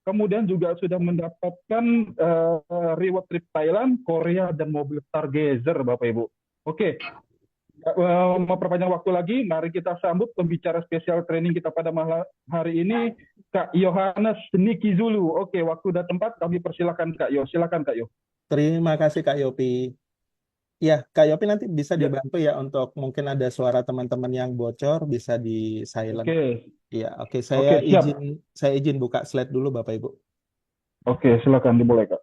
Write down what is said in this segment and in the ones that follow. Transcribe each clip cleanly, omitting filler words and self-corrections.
kemudian juga sudah mendapatkan reward trip Thailand, Korea, dan mobil Stargazer, Bapak Ibu. Oke, memperpanjang waktu lagi, mari kita sambut pembicara spesial training kita pada malam hari ini, Kak Yohanes Niki Zulu. Oke, waktu dan tempat kami persilakan Kak Yo. Silakan Kak Yo. Terima kasih Kak Yopi. Ya, Kak Yopi nanti bisa Ya, dibantu ya untuk mungkin ada suara teman-teman yang bocor bisa di silent. oke, Iya, oke oke siap. saya izin buka slide dulu Bapak Ibu. Oke, silakan dimulai Kak.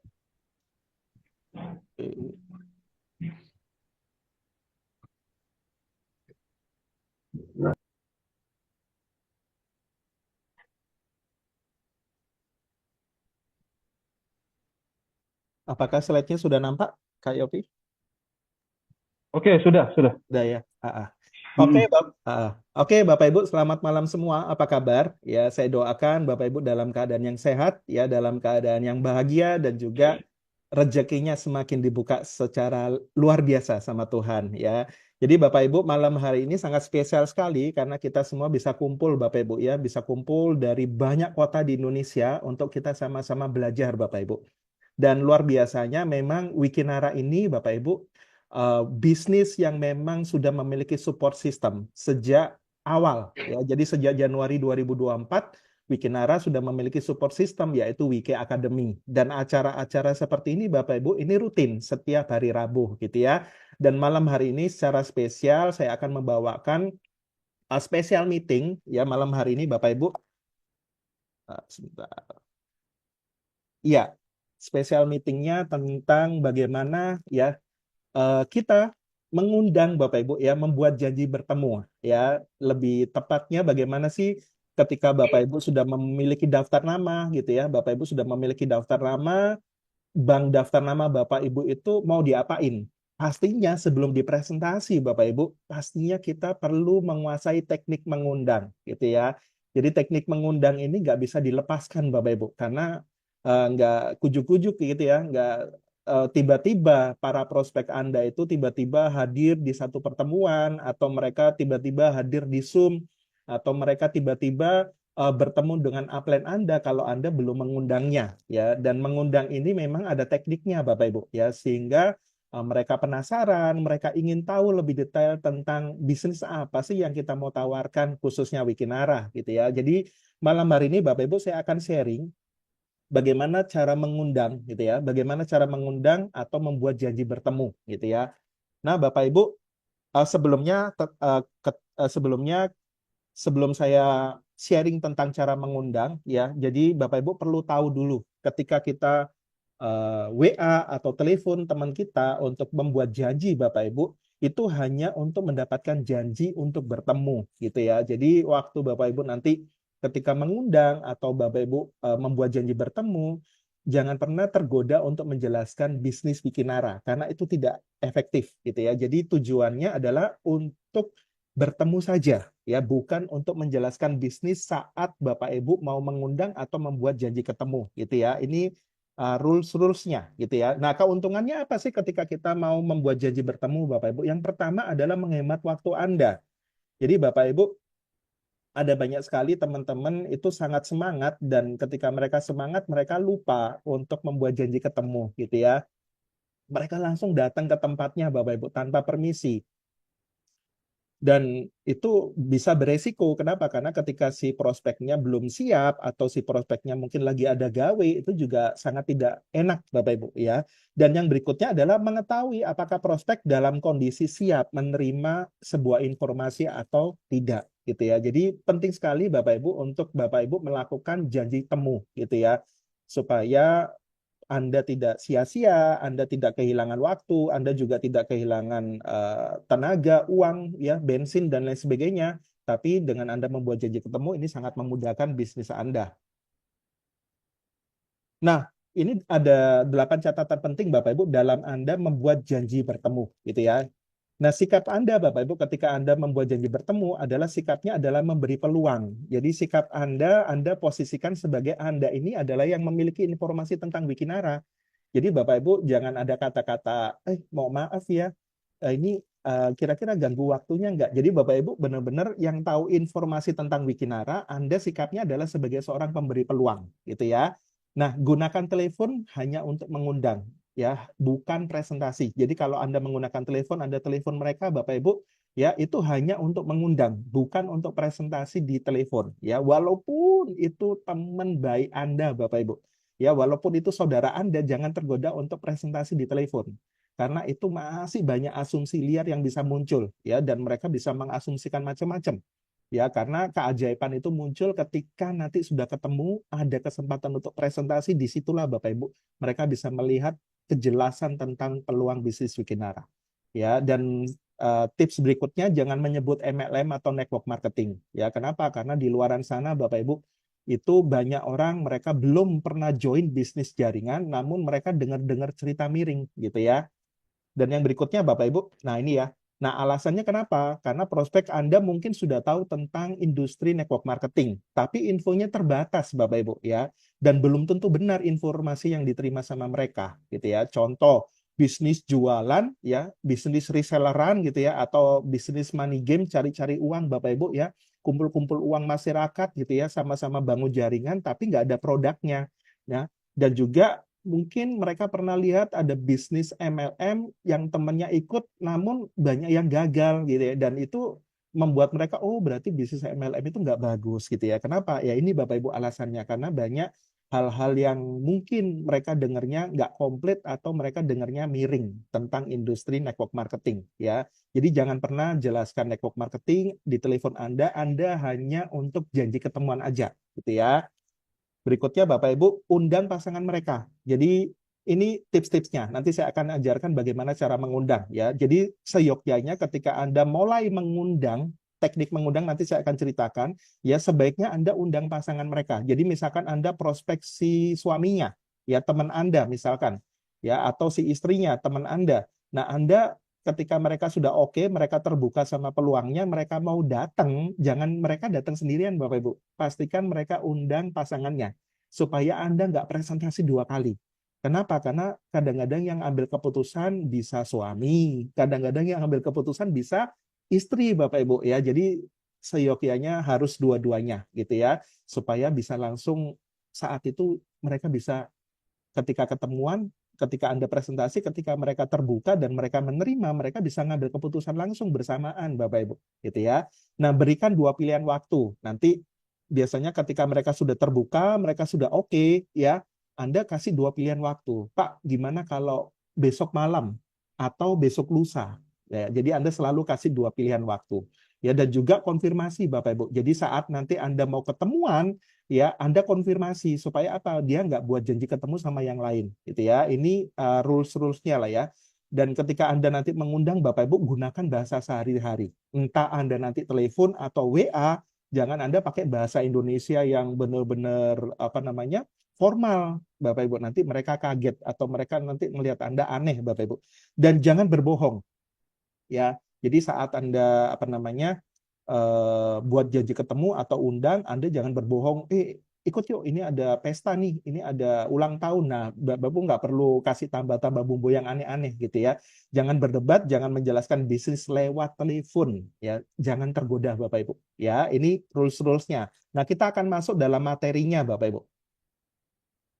Oke. Apakah slide-nya sudah nampak Kak Yopi? Oke, sudah. Udah ya. Oke, Hmm. Oke, Bapak Ibu, selamat malam semua. Apa kabar? Ya, saya doakan Bapak Ibu dalam keadaan yang sehat, ya, dalam keadaan yang bahagia dan juga rezekinya semakin dibuka secara luar biasa sama Tuhan, ya. Jadi Bapak Ibu, malam hari ini sangat spesial sekali karena kita semua bisa kumpul, Bapak Ibu, ya, bisa kumpul dari banyak kota di Indonesia untuk kita sama-sama belajar, Bapak Ibu. Dan luar biasanya memang Wikinara ini, Bapak Ibu, bisnis yang memang sudah memiliki support system sejak awal. Ya. Jadi sejak Januari 2024, Wikinara sudah memiliki support system yaitu Wiki Academy. Dan acara-acara seperti ini, Bapak Ibu, ini rutin setiap hari Rabu gitu ya. Dan malam hari ini secara spesial saya akan membawakan special meeting ya malam hari ini, Bapak Ibu. Sebentar. Iya, special meetingnya tentang bagaimana ya kita mengundang Bapak Ibu ya membuat janji bertemu ya, lebih tepatnya bagaimana sih ketika Bapak Ibu sudah memiliki daftar nama gitu ya, Bapak Ibu sudah memiliki daftar nama, bank daftar nama Bapak Ibu itu mau diapain? Pastinya sebelum dipresentasi Bapak Ibu, pastinya kita perlu menguasai teknik mengundang gitu ya. Jadi teknik mengundang ini nggak bisa dilepaskan Bapak Ibu karena nggak kujuk-kujuk gitu ya, nggak tiba-tiba para prospek Anda itu tiba-tiba hadir di satu pertemuan atau mereka tiba-tiba hadir di Zoom atau mereka tiba-tiba bertemu dengan upline Anda kalau Anda belum mengundangnya ya, dan mengundang ini memang ada tekniknya Bapak Ibu ya, sehingga mereka penasaran, mereka ingin tahu lebih detail tentang bisnis apa sih yang kita mau tawarkan khususnya Wikinara gitu ya. Jadi malam hari ini Bapak Ibu saya akan sharing bagaimana cara mengundang gitu ya, bagaimana cara mengundang atau membuat janji bertemu gitu ya. Nah, Bapak Ibu, sebelumnya sebelum saya sharing tentang cara mengundang ya, jadi Bapak Ibu perlu tahu dulu ketika kita WA atau telepon teman kita untuk membuat janji Bapak Ibu itu hanya untuk mendapatkan janji untuk bertemu gitu ya. Jadi waktu Bapak Ibu nanti ketika mengundang atau Bapak Ibu membuat janji bertemu, jangan pernah tergoda untuk menjelaskan bisnis Wikinara karena itu tidak efektif gitu ya. Jadi tujuannya adalah untuk bertemu saja ya, bukan untuk menjelaskan bisnis saat Bapak Ibu mau mengundang atau membuat janji ketemu gitu ya. Ini rules-rulesnya gitu ya. Nah, keuntungannya apa sih ketika kita mau membuat janji bertemu Bapak Ibu? Yang pertama adalah menghemat waktu Anda. Jadi Bapak Ibu, ada banyak sekali teman-teman itu sangat semangat dan ketika mereka semangat mereka lupa untuk membuat janji ketemu gitu ya. Mereka langsung datang ke tempatnya Bapak Ibu tanpa permisi. Dan itu bisa beresiko. Kenapa? Karena ketika si prospeknya belum siap atau si prospeknya mungkin lagi ada gawe, itu juga sangat tidak enak, Bapak Ibu ya. Dan yang berikutnya adalah mengetahui apakah prospek dalam kondisi siap menerima sebuah informasi atau tidak, gitu ya. Jadi penting sekali Bapak Ibu untuk Bapak Ibu melakukan janji temu, gitu ya, supaya anda tidak sia-sia, Anda tidak kehilangan waktu, Anda juga tidak kehilangan tenaga, uang, ya, bensin dan lain sebagainya. Tapi dengan Anda membuat janji ketemu ini sangat memudahkan bisnis Anda. Nah, ini ada 8 catatan penting Bapak Ibu dalam Anda membuat janji bertemu, gitu ya. Nah, sikap Anda, Bapak Ibu, ketika Anda membuat janji bertemu adalah sikapnya adalah memberi peluang. Jadi sikap Anda posisikan sebagai Anda ini adalah yang memiliki informasi tentang Wikinara. Jadi Bapak Ibu jangan ada kata-kata, mau maaf ya, ini kira-kira ganggu waktunya nggak? Jadi Bapak Ibu benar-benar yang tahu informasi tentang Wikinara, Anda sikapnya adalah sebagai seorang pemberi peluang, gitu ya. Nah, gunakan telepon hanya untuk mengundang, ya, bukan presentasi. Jadi kalau Anda menggunakan telepon, Anda telepon mereka, Bapak Ibu, ya, itu hanya untuk mengundang, bukan untuk presentasi di telepon, ya. Walaupun itu teman baik Anda, Bapak Ibu, ya, walaupun itu saudara Anda, jangan tergoda untuk presentasi di telepon. Karena itu masih banyak asumsi liar yang bisa muncul, ya, dan mereka bisa mengasumsikan macam-macam. Ya, karena keajaiban itu muncul ketika nanti sudah ketemu, ada kesempatan untuk presentasi, disitulah Bapak Ibu, mereka bisa melihat kejelasan tentang peluang bisnis Wikinara. Ya, dan tips berikutnya jangan menyebut MLM atau network marketing. Ya, kenapa? Karena di luaran sana Bapak Ibu itu banyak orang mereka belum pernah join bisnis jaringan, namun mereka dengar-dengar cerita miring gitu ya. Dan yang berikutnya Bapak Ibu, nah ini ya. Nah, alasannya kenapa? Karena prospek Anda mungkin sudah tahu tentang industri network marketing, tapi infonya terbatas Bapak Ibu ya. Dan belum tentu benar informasi yang diterima sama mereka gitu ya. Contoh, bisnis jualan ya, bisnis reselleran gitu ya, atau bisnis money game cari-cari uang Bapak Ibu ya. Kumpul-kumpul uang masyarakat gitu ya, sama-sama bangun jaringan tapi nggak ada produknya. Ya. Dan juga mungkin mereka pernah lihat ada bisnis MLM yang temannya ikut namun banyak yang gagal gitu ya, dan itu membuat mereka, oh berarti bisnis MLM itu nggak bagus gitu ya. Kenapa? Ya ini Bapak Ibu alasannya, karena banyak hal-hal yang mungkin mereka dengarnya nggak komplit atau mereka dengarnya miring tentang industri network marketing ya. Jadi jangan pernah jelaskan network marketing di telepon Anda, Anda hanya untuk janji ketemuan aja gitu ya. Berikutnya Bapak Ibu undang pasangan mereka. Jadi ini tips-tipsnya. Nanti saya akan ajarkan bagaimana cara mengundang ya. Jadi seyogyanya ketika Anda mulai mengundang, teknik mengundang nanti saya akan ceritakan ya, sebaiknya Anda undang pasangan mereka. Jadi misalkan Anda prospek si suaminya, ya teman Anda misalkan, ya, atau si istrinya, teman Anda. Nah, Anda ketika mereka sudah oke, mereka terbuka sama peluangnya, mereka mau datang, jangan mereka datang sendirian Bapak Ibu. Pastikan mereka undang pasangannya, supaya Anda nggak presentasi dua kali. Kenapa? Karena kadang-kadang yang ambil keputusan bisa suami, kadang-kadang yang ambil keputusan bisa istri Bapak Ibu ya. Jadi seyogyanya harus dua-duanya gitu ya, supaya bisa langsung saat itu mereka bisa ketika ketemuan, ketika Anda presentasi, ketika mereka terbuka dan mereka menerima, mereka bisa ngambil keputusan langsung bersamaan, Bapak Ibu, gitu ya. Nah, berikan dua pilihan waktu. Nanti biasanya ketika mereka sudah terbuka, mereka sudah oke, ya, Anda kasih dua pilihan waktu. Pak, gimana kalau besok malam atau besok lusa? Ya, jadi Anda selalu kasih dua pilihan waktu. Ya, dan juga konfirmasi, Bapak Ibu. Jadi saat nanti Anda mau ketemuan, ya Anda konfirmasi supaya apa, dia nggak buat janji ketemu sama yang lain gitu ya. Ini rules-rulesnya lah ya. Dan ketika Anda nanti mengundang Bapak Ibu, gunakan bahasa sehari-hari, entah Anda nanti telepon atau WA, jangan Anda pakai bahasa Indonesia yang benar-benar apa namanya formal Bapak Ibu, nanti mereka kaget atau mereka nanti melihat Anda aneh Bapak Ibu. Dan jangan berbohong ya. Jadi saat Anda apa namanya buat janji ketemu atau undang, Anda jangan berbohong, ikut yuk, ini ada pesta nih, ini ada ulang tahun. Nah, Bapak nggak perlu kasih tambah-tambah bumbu yang aneh-aneh gitu ya. Jangan berdebat, jangan menjelaskan bisnis lewat telepon ya. Jangan tergoda Bapak Ibu. Ya, ini rules-rulesnya. Nah, kita akan masuk dalam materinya Bapak Ibu.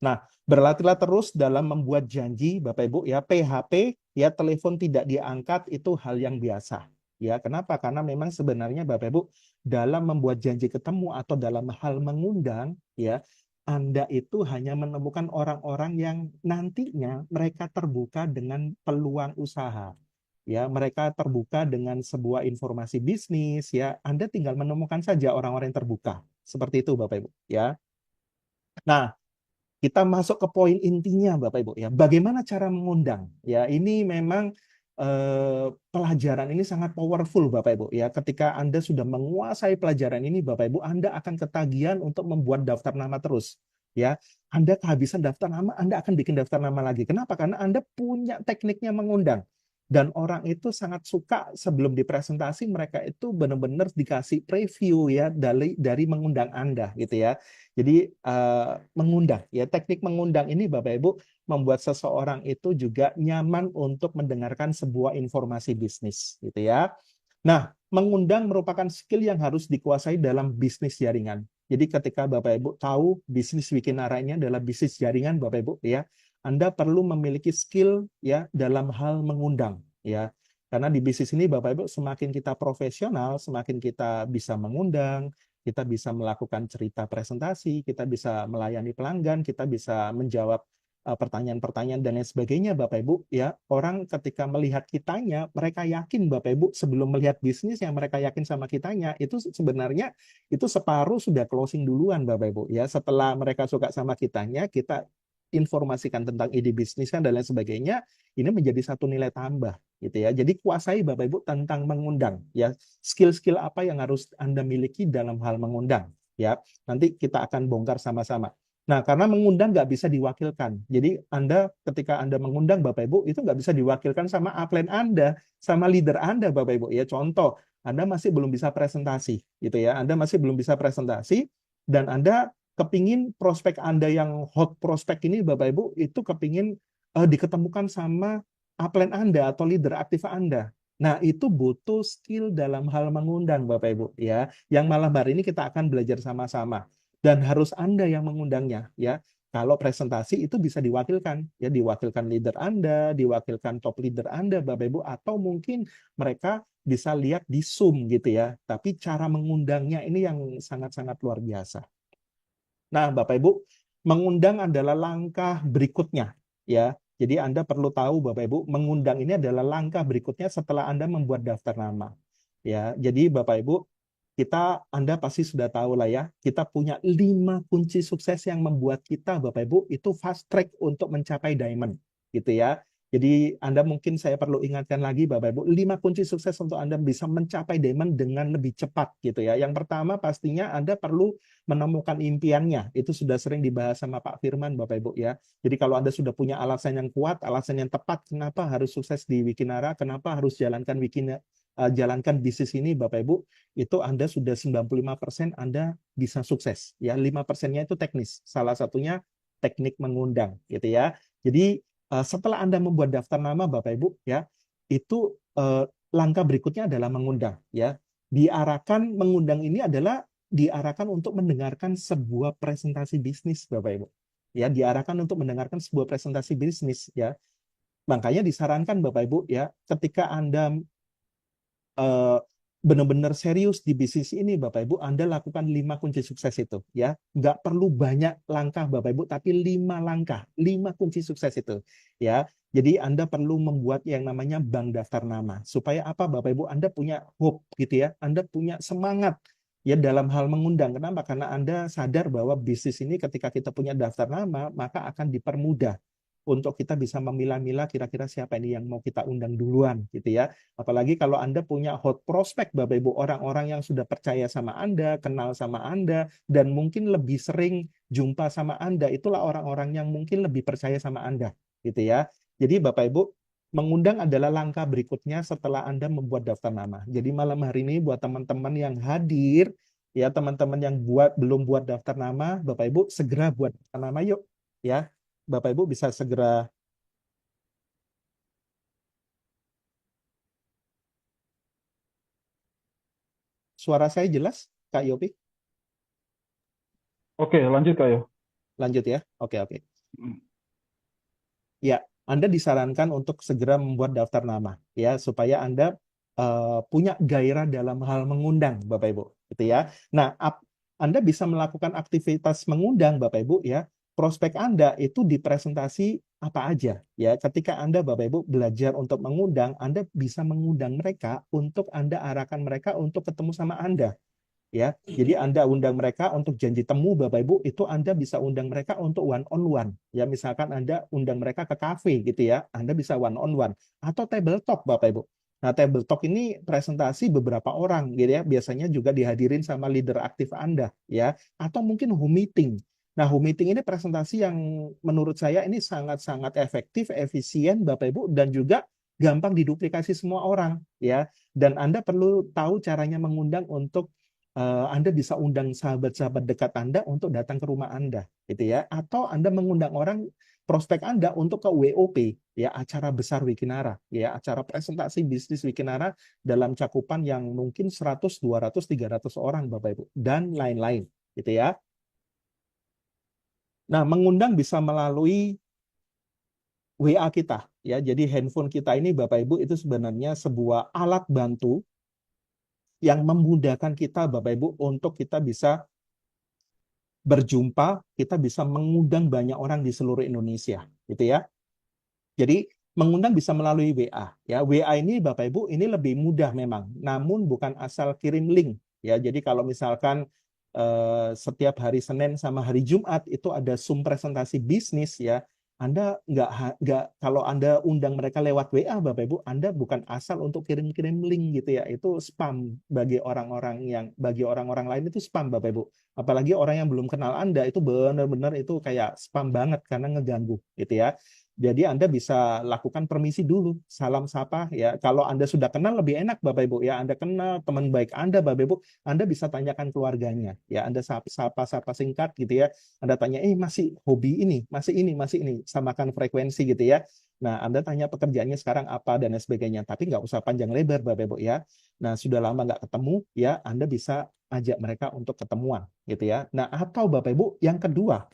Nah, berlatihlah terus dalam membuat janji, Bapak Ibu ya. PHP ya, telepon tidak diangkat itu hal yang biasa. Ya, kenapa? Karena memang sebenarnya Bapak Ibu dalam membuat janji ketemu atau dalam hal mengundang ya, Anda itu hanya menemukan orang-orang yang nantinya mereka terbuka dengan peluang usaha. Ya, mereka terbuka dengan sebuah informasi bisnis ya. Anda tinggal menemukan saja orang-orang yang terbuka. Seperti itu Bapak Ibu ya. Nah, kita masuk ke poin intinya Bapak Ibu ya. Bagaimana cara mengundang? Ya, ini memang pelajaran ini sangat powerful Bapak Ibu ya. Ketika Anda sudah menguasai pelajaran ini Bapak Ibu, Anda akan ketagihan untuk membuat daftar nama terus. Ya, Anda kehabisan daftar nama, Anda akan bikin daftar nama lagi. Kenapa? Karena Anda punya tekniknya mengundang. Dan orang itu sangat suka sebelum dipresentasi mereka itu benar-benar dikasih preview ya dari mengundang Anda gitu ya. Jadi mengundang ya, teknik mengundang ini Bapak Ibu membuat seseorang itu juga nyaman untuk mendengarkan sebuah informasi bisnis gitu ya. Nah, mengundang merupakan skill yang harus dikuasai dalam bisnis jaringan Jadi ketika Bapak Ibu tahu bisnis Wikinara ini adalah bisnis jaringan Bapak Ibu ya, Anda perlu memiliki skill ya dalam hal mengundang ya. Karena di bisnis ini Bapak Ibu semakin kita profesional, semakin kita bisa mengundang, kita bisa melakukan cerita presentasi, kita bisa melayani pelanggan, kita bisa menjawab pertanyaan-pertanyaan dan lain sebagainya Bapak Ibu ya. Orang ketika melihat kitanya, mereka yakin Bapak Ibu sebelum melihat bisnis yang mereka yakin sama kitanya, itu sebenarnya itu separuh sudah closing duluan Bapak Ibu ya. Setelah mereka suka sama kitanya, kita informasikan tentang ide bisnisnya dan lain sebagainya, ini menjadi satu nilai tambah gitu ya. Jadi kuasai Bapak Ibu tentang mengundang ya. Skill-skill apa yang harus Anda miliki dalam hal mengundang ya. Nanti kita akan bongkar sama-sama. Nah, karena mengundang nggak bisa diwakilkan. Jadi Anda ketika Anda mengundang Bapak Ibu, itu nggak bisa diwakilkan sama upline Anda, sama leader Anda Bapak Ibu. Ya, contoh, Anda masih belum bisa presentasi, gitu ya. Anda masih belum bisa presentasi, dan Anda kepingin prospek Anda yang hot prospek ini Bapak Ibu, itu kepingin diketemukan sama upline Anda atau leader aktif Anda. Nah, itu butuh skill dalam hal mengundang Bapak Ibu. Ya, yang malam hari ini kita akan belajar sama-sama dan harus Anda yang mengundangnya ya. Kalau presentasi itu bisa diwakilkan ya, diwakilkan leader Anda, diwakilkan top leader Anda Bapak Ibu, atau mungkin mereka bisa lihat di Zoom gitu ya. Tapi cara mengundangnya ini yang sangat-sangat luar biasa. Nah, Bapak Ibu, mengundang adalah langkah berikutnya ya. Jadi Anda perlu tahu Bapak Ibu, mengundang ini adalah langkah berikutnya setelah Anda membuat daftar nama. Ya, jadi Bapak Ibu, Anda pasti sudah tahu lah ya, kita punya 5 kunci sukses yang membuat kita, Bapak Ibu, itu fast track untuk mencapai diamond, gitu ya. Jadi Anda mungkin saya perlu ingatkan lagi, Bapak Ibu, 5 kunci sukses untuk Anda bisa mencapai diamond dengan lebih cepat, gitu ya. Yang pertama pastinya Anda perlu menemukan impiannya. Itu sudah sering dibahas sama Pak Firman, Bapak Ibu ya. Jadi kalau Anda sudah punya alasan yang kuat, alasan yang tepat, kenapa harus sukses di Wikinara, kenapa harus jalankan bisnis ini Bapak Ibu, itu Anda sudah 95% Anda bisa sukses. Ya, 5%-nya itu teknis. Salah satunya teknik mengundang gitu ya. Jadi setelah Anda membuat daftar nama Bapak Ibu ya, itu langkah berikutnya adalah mengundang ya. Diarahkan mengundang ini adalah diarahkan untuk mendengarkan sebuah presentasi bisnis Bapak Ibu. Ya, diarahkan untuk mendengarkan sebuah presentasi bisnis ya. Makanya disarankan Bapak Ibu ya, ketika Anda benar-benar serius di bisnis ini Bapak Ibu, Anda lakukan 5 kunci sukses itu ya. Nggak perlu banyak langkah Bapak Ibu, tapi 5 langkah, 5 kunci sukses itu ya. Jadi Anda perlu membuat yang namanya bank daftar nama. Supaya apa Bapak Ibu? Anda punya hope gitu ya. Anda punya semangat ya dalam hal mengundang. Kenapa? Karena Anda sadar bahwa bisnis ini ketika kita punya daftar nama, maka akan dipermudah untuk kita bisa memilah-milah kira-kira siapa ini yang mau kita undang duluan gitu ya. Apalagi kalau Anda punya hot prospect Bapak Ibu, orang-orang yang sudah percaya sama Anda, kenal sama Anda, dan mungkin lebih sering jumpa sama Anda, itulah orang-orang yang mungkin lebih percaya sama Anda gitu ya. Jadi Bapak Ibu, mengundang adalah langkah berikutnya setelah Anda membuat daftar nama. Jadi malam hari ini buat teman-teman yang hadir, ya teman-teman yang belum buat daftar nama, Bapak Ibu segera buat daftar nama yuk ya. Bapak Ibu bisa segera. Suara saya jelas, Kak Yopi? Oke, lanjut Kak Yo. Lanjut ya. Oke, oke. Ya, Anda disarankan untuk segera membuat daftar nama ya supaya Anda punya gairah dalam hal mengundang Bapak Ibu, gitu ya. Nah, Anda bisa melakukan aktivitas mengundang Bapak Ibu ya. Prospek Anda itu di presentasi apa aja ya. Ketika Anda Bapak Ibu belajar untuk mengundang, Anda bisa mengundang mereka untuk Anda arahkan mereka untuk ketemu sama Anda. Ya, jadi Anda undang mereka untuk janji temu Bapak Ibu, itu Anda bisa undang mereka untuk one on one. Ya, misalkan Anda undang mereka ke kafe gitu ya, Anda bisa one on one atau table talk Bapak Ibu. Nah, table talk ini presentasi beberapa orang gitu ya, biasanya juga dihadirin sama leader aktif Anda ya, atau mungkin home meeting. Nah, home meeting ini presentasi yang menurut saya ini sangat-sangat efektif, efisien Bapak Ibu, dan juga gampang diduplikasi semua orang ya. Dan Anda perlu tahu caranya mengundang untuk Anda bisa undang sahabat-sahabat dekat Anda untuk datang ke rumah Anda, gitu ya. Atau Anda mengundang orang prospek Anda untuk ke WOP, ya acara besar Wikinara, ya acara presentasi bisnis Wikinara dalam cakupan yang mungkin 100, 200, 300 orang, Bapak Ibu, dan lain-lain. gitu ya. Nah, mengundang bisa melalui WA kita ya. Jadi handphone kita ini Bapak Ibu itu sebenarnya sebuah alat bantu yang memudahkan kita Bapak Ibu untuk kita bisa berjumpa, kita bisa mengundang banyak orang di seluruh Indonesia, gitu ya. Jadi mengundang bisa melalui WA ya. WA ini Bapak Ibu ini lebih mudah memang, namun bukan asal kirim link ya. Jadi kalau misalkan setiap hari Senin sama hari Jumat itu ada Zoom presentasi bisnis ya. Anda nggak kalau Anda undang mereka lewat WA Bapak Ibu, Anda bukan asal untuk kirim-kirim link gitu ya. Itu spam bagi orang-orang lain itu spam Bapak Ibu. Apalagi orang yang belum kenal Anda itu benar-benar itu kayak spam banget karena ngeganggu gitu ya. Jadi Anda bisa lakukan permisi dulu, salam sapa ya. Kalau Anda sudah kenal lebih enak Bapak Ibu ya. Anda kenal teman baik Anda Bapak Ibu, Anda bisa tanyakan keluarganya ya. Anda sapa singkat gitu ya. Anda tanya, masih hobi ini, masih ini, samakan frekuensi gitu ya. Nah, Anda tanya pekerjaannya sekarang apa dan lain sebagainya. Tapi nggak usah panjang lebar Bapak Ibu ya. Nah, sudah lama nggak ketemu ya, Anda bisa ajak mereka untuk ketemuan gitu ya. Nah, atau Bapak Ibu yang kedua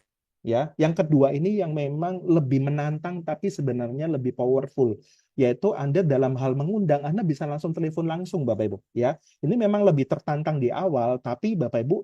ya. Yang kedua ini yang memang lebih menantang tapi sebenarnya lebih powerful, yaitu Anda dalam hal mengundang Anda bisa langsung telepon langsung Bapak Ibu ya. Ini memang lebih tertantang di awal tapi Bapak Ibu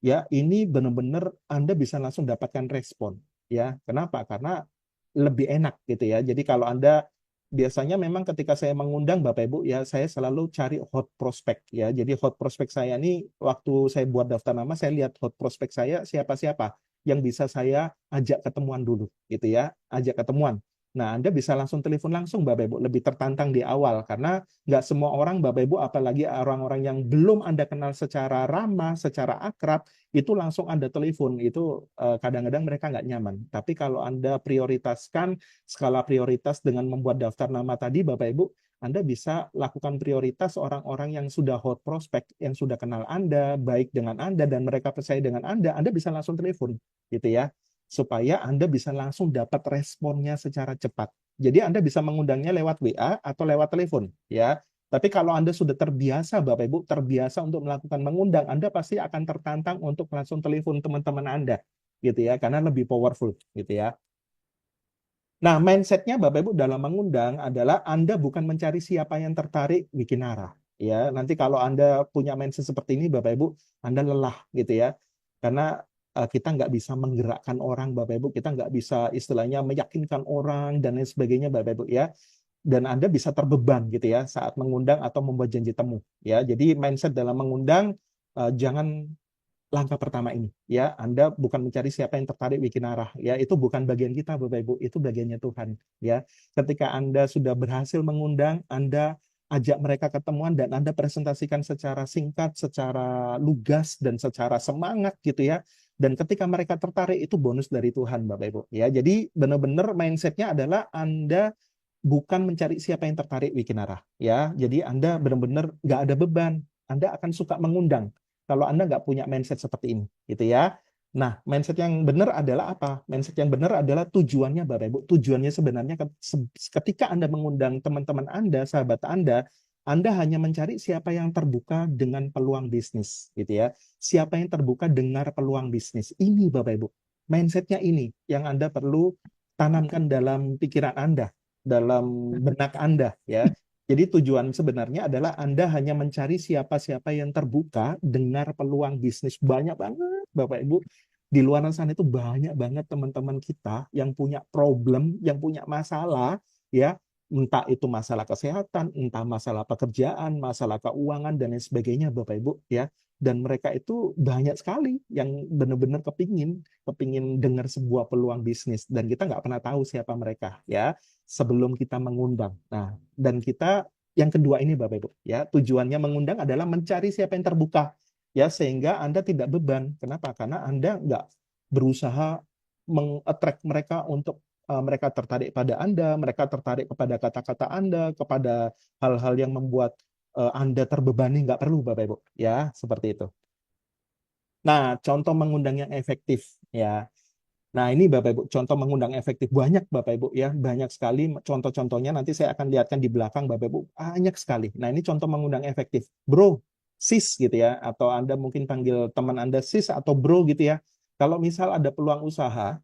ya ini benar-benar Anda bisa langsung dapatkan respon ya. Kenapa? Karena lebih enak gitu ya. Jadi kalau Anda biasanya memang ketika saya mengundang Bapak Ibu ya saya selalu cari hot prospect ya. Jadi hot prospect saya ini waktu saya buat daftar nama saya lihat hot prospect saya siapa-siapa yang bisa saya ajak ketemuan dulu gitu ya, ajak ketemuan. Nah, Anda bisa langsung telepon langsung Bapak Ibu, lebih tertantang di awal karena nggak semua orang Bapak Ibu, apalagi orang-orang yang belum Anda kenal secara ramah, secara akrab, itu langsung Anda telepon, itu kadang-kadang mereka nggak nyaman. Tapi kalau Anda prioritaskan skala prioritas dengan membuat daftar nama tadi Bapak Ibu, anda bisa lakukan prioritas orang-orang yang sudah hot prospect, yang sudah kenal Anda, baik dengan Anda, dan mereka percaya dengan Anda bisa langsung telepon, gitu ya, supaya Anda bisa langsung dapat responnya secara cepat. Jadi Anda bisa mengundangnya lewat WA atau lewat telepon, ya. Tapi kalau Anda sudah terbiasa, Bapak Ibu, terbiasa untuk melakukan mengundang, Anda pasti akan tertantang untuk langsung telepon teman-teman Anda, gitu ya, karena lebih powerful, gitu ya. Nah, mindsetnya Bapak Ibu dalam mengundang adalah Anda bukan mencari siapa yang tertarik bikin arah. Ya, nanti kalau Anda punya mindset seperti ini, Bapak Ibu, Anda lelah gitu ya. Karena kita nggak bisa menggerakkan orang, Bapak Ibu. Kita nggak bisa istilahnya meyakinkan orang dan lain sebagainya, Bapak Ibu ya. Dan Anda bisa terbeban gitu ya saat mengundang atau membuat janji temu. Ya, jadi mindset dalam mengundang jangan langkah pertama ini ya. Anda bukan mencari siapa yang tertarik bikin arah ya, itu bukan bagian kita Bapak Ibu, itu bagiannya Tuhan ya. Ketika Anda sudah berhasil mengundang, Anda ajak mereka ketemuan dan Anda presentasikan secara singkat, secara lugas dan secara semangat gitu ya. Dan ketika mereka tertarik itu bonus dari Tuhan Bapak Ibu ya. Jadi benar-benar mindsetnya adalah Anda bukan mencari siapa yang tertarik bikin arah ya. Jadi Anda benar-benar nggak ada beban, Anda akan suka mengundang kalau Anda nggak punya mindset seperti ini, gitu ya. Nah, mindset yang benar adalah apa? Mindset yang benar adalah tujuannya, Bapak Ibu. Tujuannya sebenarnya ketika Anda mengundang teman-teman Anda, sahabat Anda hanya mencari siapa yang terbuka dengan peluang bisnis, gitu ya. Siapa yang terbuka dengar peluang bisnis. Ini, Bapak Ibu. Mindsetnya ini yang Anda perlu tanamkan dalam pikiran Anda, dalam benak Anda, ya. Jadi tujuan sebenarnya adalah Anda hanya mencari siapa-siapa yang terbuka dengar peluang bisnis. Banyak banget Bapak Ibu. Di luar sana itu banyak banget teman-teman kita yang punya problem, yang punya masalah, ya. Entah itu masalah kesehatan, entah masalah pekerjaan, masalah keuangan, dan lain sebagainya Bapak Ibu. Ya. Dan mereka itu banyak sekali yang benar-benar kepingin dengar sebuah peluang bisnis. Dan kita nggak pernah tahu siapa mereka. Ya sebelum kita mengundang. Nah, dan kita yang kedua ini Bapak Ibu, ya, tujuannya mengundang adalah mencari siapa yang terbuka, ya, sehingga Anda tidak beban. Kenapa? Karena Anda nggak berusaha meng-attract mereka untuk mereka tertarik pada Anda, mereka tertarik kepada kata-kata Anda, kepada hal-hal yang membuat Anda terbebani, nggak perlu Bapak Ibu, ya, seperti itu. Nah, contoh mengundang yang efektif, ya. Nah, ini Bapak Ibu, contoh mengundang efektif banyak Bapak Ibu ya, banyak sekali contoh-contohnya nanti saya akan lihatkan di belakang Bapak Ibu, banyak sekali. Nah, ini contoh mengundang efektif. Bro, sis gitu ya, atau Anda mungkin panggil teman Anda sis atau bro gitu ya. Kalau misal ada peluang usaha,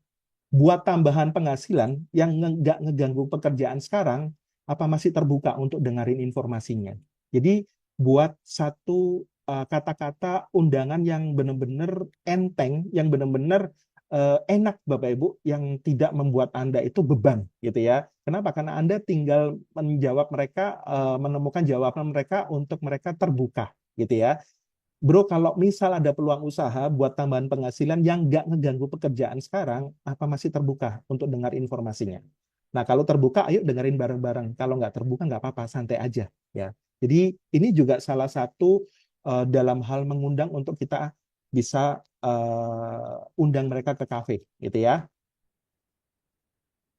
buat tambahan penghasilan yang nggak ngeganggu pekerjaan sekarang, apa masih terbuka untuk dengerin informasinya. Jadi buat satu kata-kata undangan yang benar-benar enteng, yang benar-benar enak Bapak Ibu, yang tidak membuat Anda itu beban gitu ya. Kenapa? Karena Anda tinggal menjawab mereka, menemukan jawaban mereka untuk mereka terbuka gitu ya. Bro, kalau misal ada peluang usaha buat tambahan penghasilan yang nggak ngeganggu pekerjaan sekarang, apa masih terbuka untuk dengar informasinya? Nah, kalau terbuka, ayo dengerin bareng-bareng. Kalau nggak terbuka, nggak apa-apa, santai aja. Ya. Jadi ini juga salah satu dalam hal mengundang untuk kita bisa undang mereka ke kafe, gitu ya.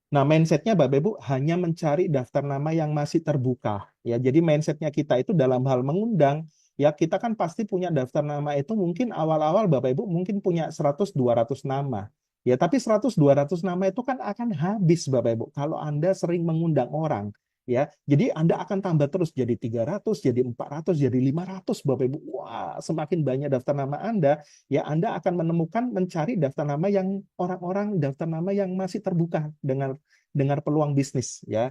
Nah, mindsetnya Bapak Ibu hanya mencari daftar nama yang masih terbuka. Ya, jadi mindsetnya kita itu dalam hal mengundang, ya kita kan pasti punya daftar nama itu mungkin awal-awal Bapak Ibu mungkin punya 100-200 nama. Ya, tapi 100-200 nama itu kan akan habis Bapak Ibu kalau Anda sering mengundang orang. Ya, jadi Anda akan tambah terus jadi 300, jadi 400, jadi 500 Bapak Ibu. Wah, semakin banyak daftar nama Anda, ya Anda akan menemukan mencari daftar nama yang orang-orang daftar nama yang masih terbuka dengan peluang bisnis ya.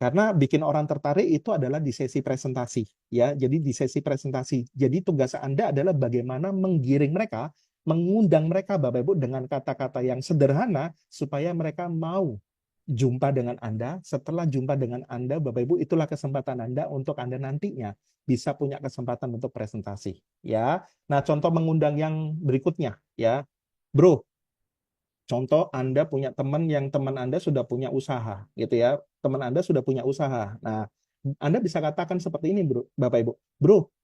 Karena bikin orang tertarik itu adalah di sesi presentasi ya. Jadi di sesi presentasi. Jadi tugas Anda adalah bagaimana menggiring mereka, mengundang mereka Bapak Ibu dengan kata-kata yang sederhana supaya mereka mau jumpa dengan Anda. Setelah jumpa dengan Anda, Bapak Ibu, itulah kesempatan Anda untuk Anda nantinya bisa punya kesempatan untuk presentasi ya. Nah, contoh mengundang yang berikutnya ya. Bro, contoh Anda punya teman yang teman Anda sudah punya usaha, gitu ya. Teman Anda sudah punya usaha. Nah, Anda bisa katakan seperti ini, Bro, Bapak Ibu.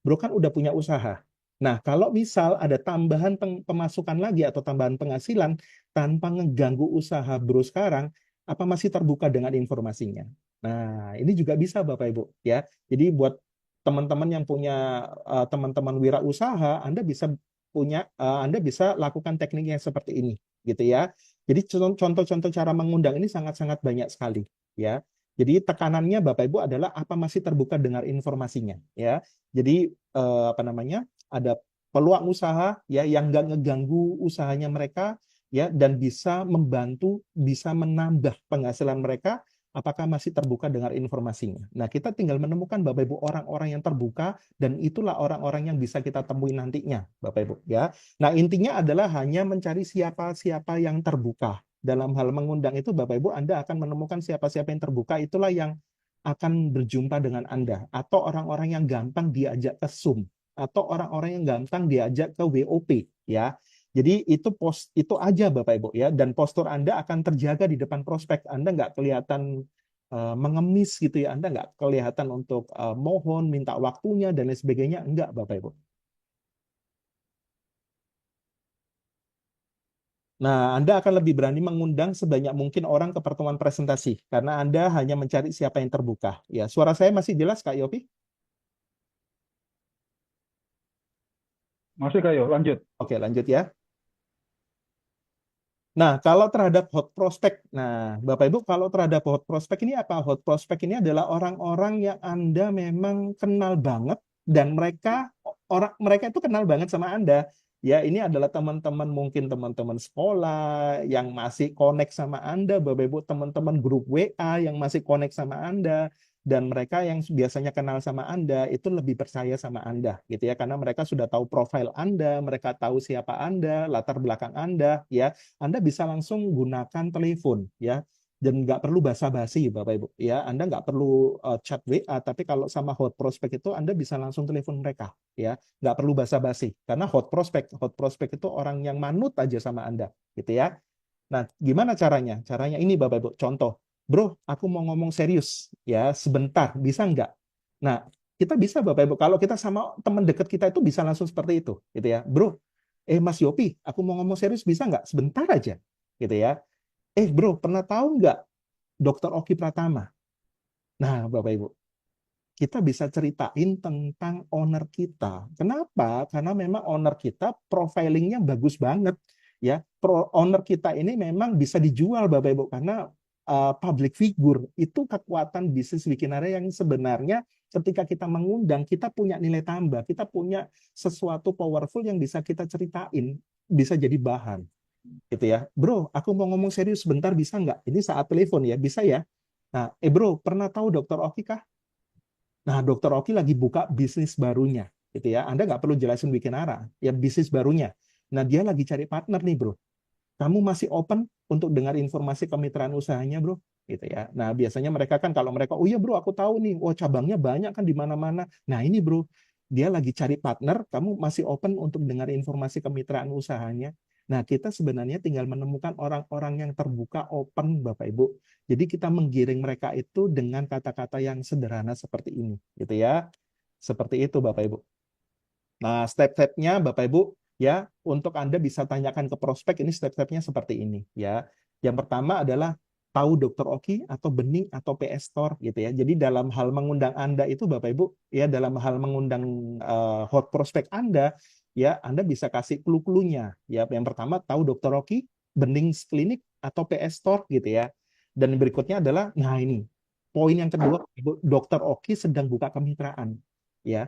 Bro kan udah punya usaha. Nah, kalau misal ada tambahan pemasukan lagi atau tambahan penghasilan tanpa ngeganggu usaha Bro sekarang, apa masih terbuka dengan informasinya? Nah, ini juga bisa Bapak Ibu, ya. Jadi buat teman-teman yang punya teman-teman wirausaha, Anda bisa lakukan teknik yang seperti ini, gitu ya. Jadi contoh-contoh cara mengundang ini sangat-sangat banyak sekali, ya. Jadi tekanannya Bapak Ibu adalah apa masih terbuka dengar informasinya, ya. Jadi apa namanya? Ada peluang usaha ya yang nggak ngeganggu usahanya mereka ya dan bisa membantu, bisa menambah penghasilan mereka. Apakah masih terbuka dengar informasinya? Nah, kita tinggal menemukan Bapak Ibu orang-orang yang terbuka dan itulah orang-orang yang bisa kita temui nantinya, Bapak Ibu ya. Nah, intinya adalah hanya mencari siapa-siapa yang terbuka. Dalam hal mengundang itu, Bapak Ibu, Anda akan menemukan siapa-siapa yang terbuka, itulah yang akan berjumpa dengan Anda. Atau orang-orang yang gampang diajak ke Zoom. Atau orang-orang yang gampang diajak ke WOP. Ya. Jadi itu aja Bapak Ibu ya. Dan postur Anda akan terjaga di depan prospek. Anda nggak kelihatan mengemis gitu ya. Anda nggak kelihatan untuk mohon, minta waktunya, dan lain sebagainya. Enggak Bapak Ibu. Nah, Anda akan lebih berani mengundang sebanyak mungkin orang ke pertemuan presentasi karena Anda hanya mencari siapa yang terbuka. Ya, suara saya masih jelas, Kak Yopi? Masih kayo, lanjut. Oke, lanjut ya. Nah, kalau terhadap hot prospect, nah, Bapak Ibu, kalau terhadap hot prospect ini apa? Hot prospect ini adalah orang-orang yang Anda memang kenal banget dan mereka itu kenal banget sama Anda. Ya, ini adalah teman-teman mungkin teman-teman sekolah yang masih connect sama Anda, Bapak Ibu, teman-teman grup WA yang masih connect sama Anda dan mereka yang biasanya kenal sama Anda itu lebih percaya sama Anda gitu ya karena mereka sudah tahu profil Anda, mereka tahu siapa Anda, latar belakang Anda ya. Anda bisa langsung gunakan telepon ya dan nggak perlu basa-basi Bapak Ibu ya. Anda nggak perlu chat WA tapi kalau sama hot prospect itu Anda bisa langsung telepon mereka ya, nggak perlu basa-basi karena hot prospect itu orang yang manut aja sama Anda gitu ya. Nah, gimana caranya? Caranya ini Bapak Ibu. Contoh, bro, aku mau ngomong serius ya, sebentar, bisa nggak? Nah, kita bisa Bapak Ibu. Kalau kita sama teman dekat kita itu bisa langsung seperti itu, gitu ya. Bro, Mas Yopi, aku mau ngomong serius bisa nggak? Sebentar aja, gitu ya. Bro, pernah tahu nggak Dokter Oki Pratama? Nah, Bapak Ibu, kita bisa ceritain tentang owner kita. Kenapa? Karena memang owner kita profilingnya bagus banget. Ya, owner kita ini memang bisa dijual Bapak Ibu karena public figure itu kekuatan bisnis Wikinara yang sebenarnya ketika kita mengundang, kita punya nilai tambah, kita punya sesuatu powerful yang bisa kita ceritain, bisa jadi bahan gitu ya. Bro, aku mau ngomong serius sebentar, bisa nggak? Ini saat telepon ya, bisa ya. Nah, bro, pernah tahu Dokter Oki kah? Nah, Dokter Oki lagi buka bisnis barunya, gitu ya. Anda nggak perlu jelasin bikin arah, ya bisnis barunya. Nah, dia lagi cari partner nih, bro. Kamu masih open untuk dengar informasi kemitraan usahanya, bro? Gitu ya. Nah, biasanya mereka kan kalau mereka, oh iya bro, aku tahu nih, oh cabangnya banyak kan di mana-mana. Nah, ini bro, dia lagi cari partner, kamu masih open untuk dengar informasi kemitraan usahanya. Nah, kita sebenarnya tinggal menemukan orang-orang yang terbuka, open, Bapak Ibu. Jadi kita menggiring mereka itu dengan kata-kata yang sederhana seperti ini, gitu ya. Seperti itu, Bapak Ibu. Nah, step-stepnya Bapak Ibu ya, untuk Anda bisa tanyakan ke prospek ini step-stepnya seperti ini ya. Yang pertama adalah tahu Dokter Oki atau Bening atau PS Store gitu ya. Jadi dalam hal mengundang Anda itu Bapak Ibu ya, dalam hal mengundang hot prospek Anda ya, Anda bisa kasih clue-cluenya ya. Yang pertama tahu Dokter Oki, Bening Klinik atau PS Store gitu ya. Dan berikutnya adalah nah ini poin yang kedua, Dokter Oki sedang buka kemitraan ya.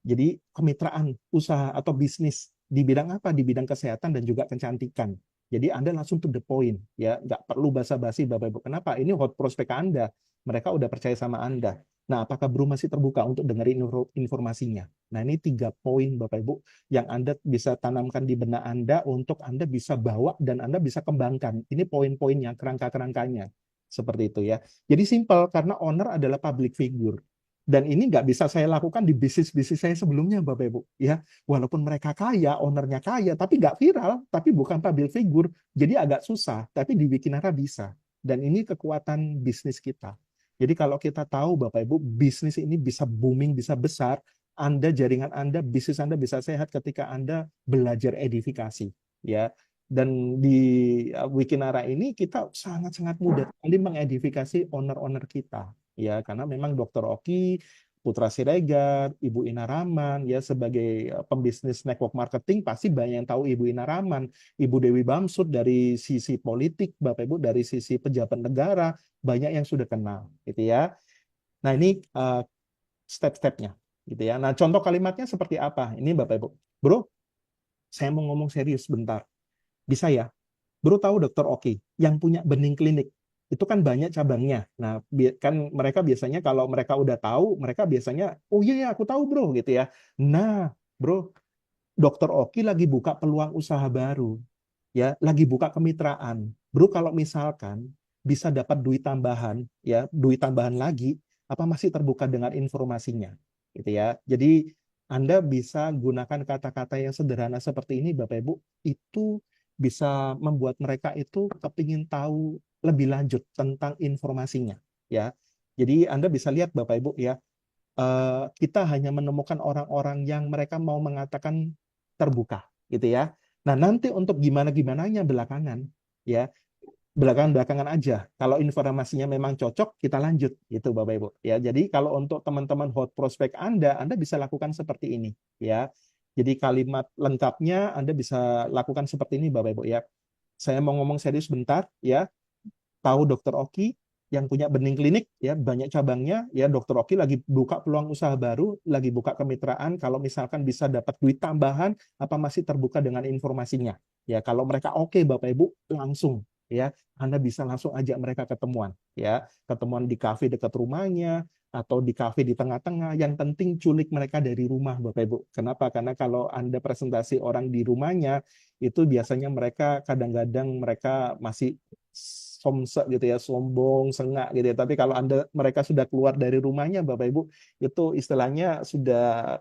Jadi kemitraan usaha atau bisnis di bidang apa? Di bidang kesehatan dan juga kecantikan. Jadi Anda langsung to the point, ya, nggak perlu basa-basi Bapak Ibu. Kenapa? Ini hot prospek Anda. Mereka udah percaya sama Anda. Nah, apakah Bro masih terbuka untuk dengerin informasinya? Nah, ini 3 poin Bapak Ibu yang Anda bisa tanamkan di benak Anda untuk Anda bisa bawa dan Anda bisa kembangkan. Ini poin-poinnya, kerangka-kerangkanya. Seperti itu ya. Jadi simpel karena owner adalah public figure. Dan ini nggak bisa saya lakukan di bisnis-bisnis saya sebelumnya, Bapak Ibu. Ya, walaupun mereka kaya, ownernya kaya, tapi nggak viral, tapi bukan public figure, jadi agak susah. Tapi di Wikinara bisa. Dan ini kekuatan bisnis kita. Jadi kalau kita tahu, Bapak Ibu, bisnis ini bisa booming, bisa besar, Anda, jaringan Anda, bisnis Anda bisa sehat ketika Anda belajar edifikasi. Ya, dan di Wikinara ini kita sangat-sangat mudah sekali mengedifikasi owner-owner kita ya karena memang Dokter Oki, Putra Siregar, Ibu Ina Rahman ya sebagai pembisnis network marketing pasti banyak yang tahu Ibu Ina Rahman, Ibu Dewi Bamsud dari sisi politik, Bapak Ibu dari sisi pejabat negara banyak yang sudah kenal gitu ya. Nah, ini step-stepnya gitu ya. Nah, contoh kalimatnya seperti apa? Ini Bapak Ibu. Bro, saya mau ngomong serius bentar. Bisa ya? Bro tahu Dokter Oki yang punya Bening Klinik itu kan banyak cabangnya. Nah, kan mereka biasanya kalau mereka udah tahu, mereka biasanya, oh iya ya aku tahu bro gitu ya. Nah, bro, Dokter Oki lagi buka peluang usaha baru, ya, lagi buka kemitraan. Bro, kalau misalkan bisa dapat duit tambahan, ya, duit tambahan lagi, apa masih terbuka dengan informasinya, gitu ya. Jadi Anda bisa gunakan kata-kata yang sederhana seperti ini, Bapak Ibu, itu bisa membuat mereka itu kepingin tahu lebih lanjut tentang informasinya, ya. Jadi Anda bisa lihat, Bapak Ibu, ya, kita hanya menemukan orang-orang yang mereka mau mengatakan terbuka, gitu ya. Nah, nanti untuk gimana-gimananya belakangan, ya, belakangan-belakangan aja. Kalau informasinya memang cocok, kita lanjut, gitu Bapak Ibu. Ya, jadi kalau untuk teman-teman hot prospect Anda bisa lakukan seperti ini, ya. Jadi kalimat lengkapnya Anda bisa lakukan seperti ini, Bapak Ibu, ya. Saya mau ngomong serius bentar, ya. Tahu Dokter Oki yang punya Bening Klinik ya banyak cabangnya ya. Dokter Oki lagi buka peluang usaha baru, lagi buka kemitraan, kalau misalkan bisa dapat duit tambahan apa masih terbuka dengan informasinya ya. Kalau mereka oke Bapak Ibu langsung ya, Anda bisa langsung ajak mereka ketemuan ya, ketemuan di kafe dekat rumahnya atau di kafe di tengah-tengah. Yang penting culik mereka dari rumah Bapak Ibu. Kenapa? Karena kalau Anda presentasi orang di rumahnya itu biasanya mereka kadang-kadang mereka masih somsek gitu ya, sombong, sengak gitu ya. Tapi kalau mereka sudah keluar dari rumahnya, Bapak Ibu, itu istilahnya sudah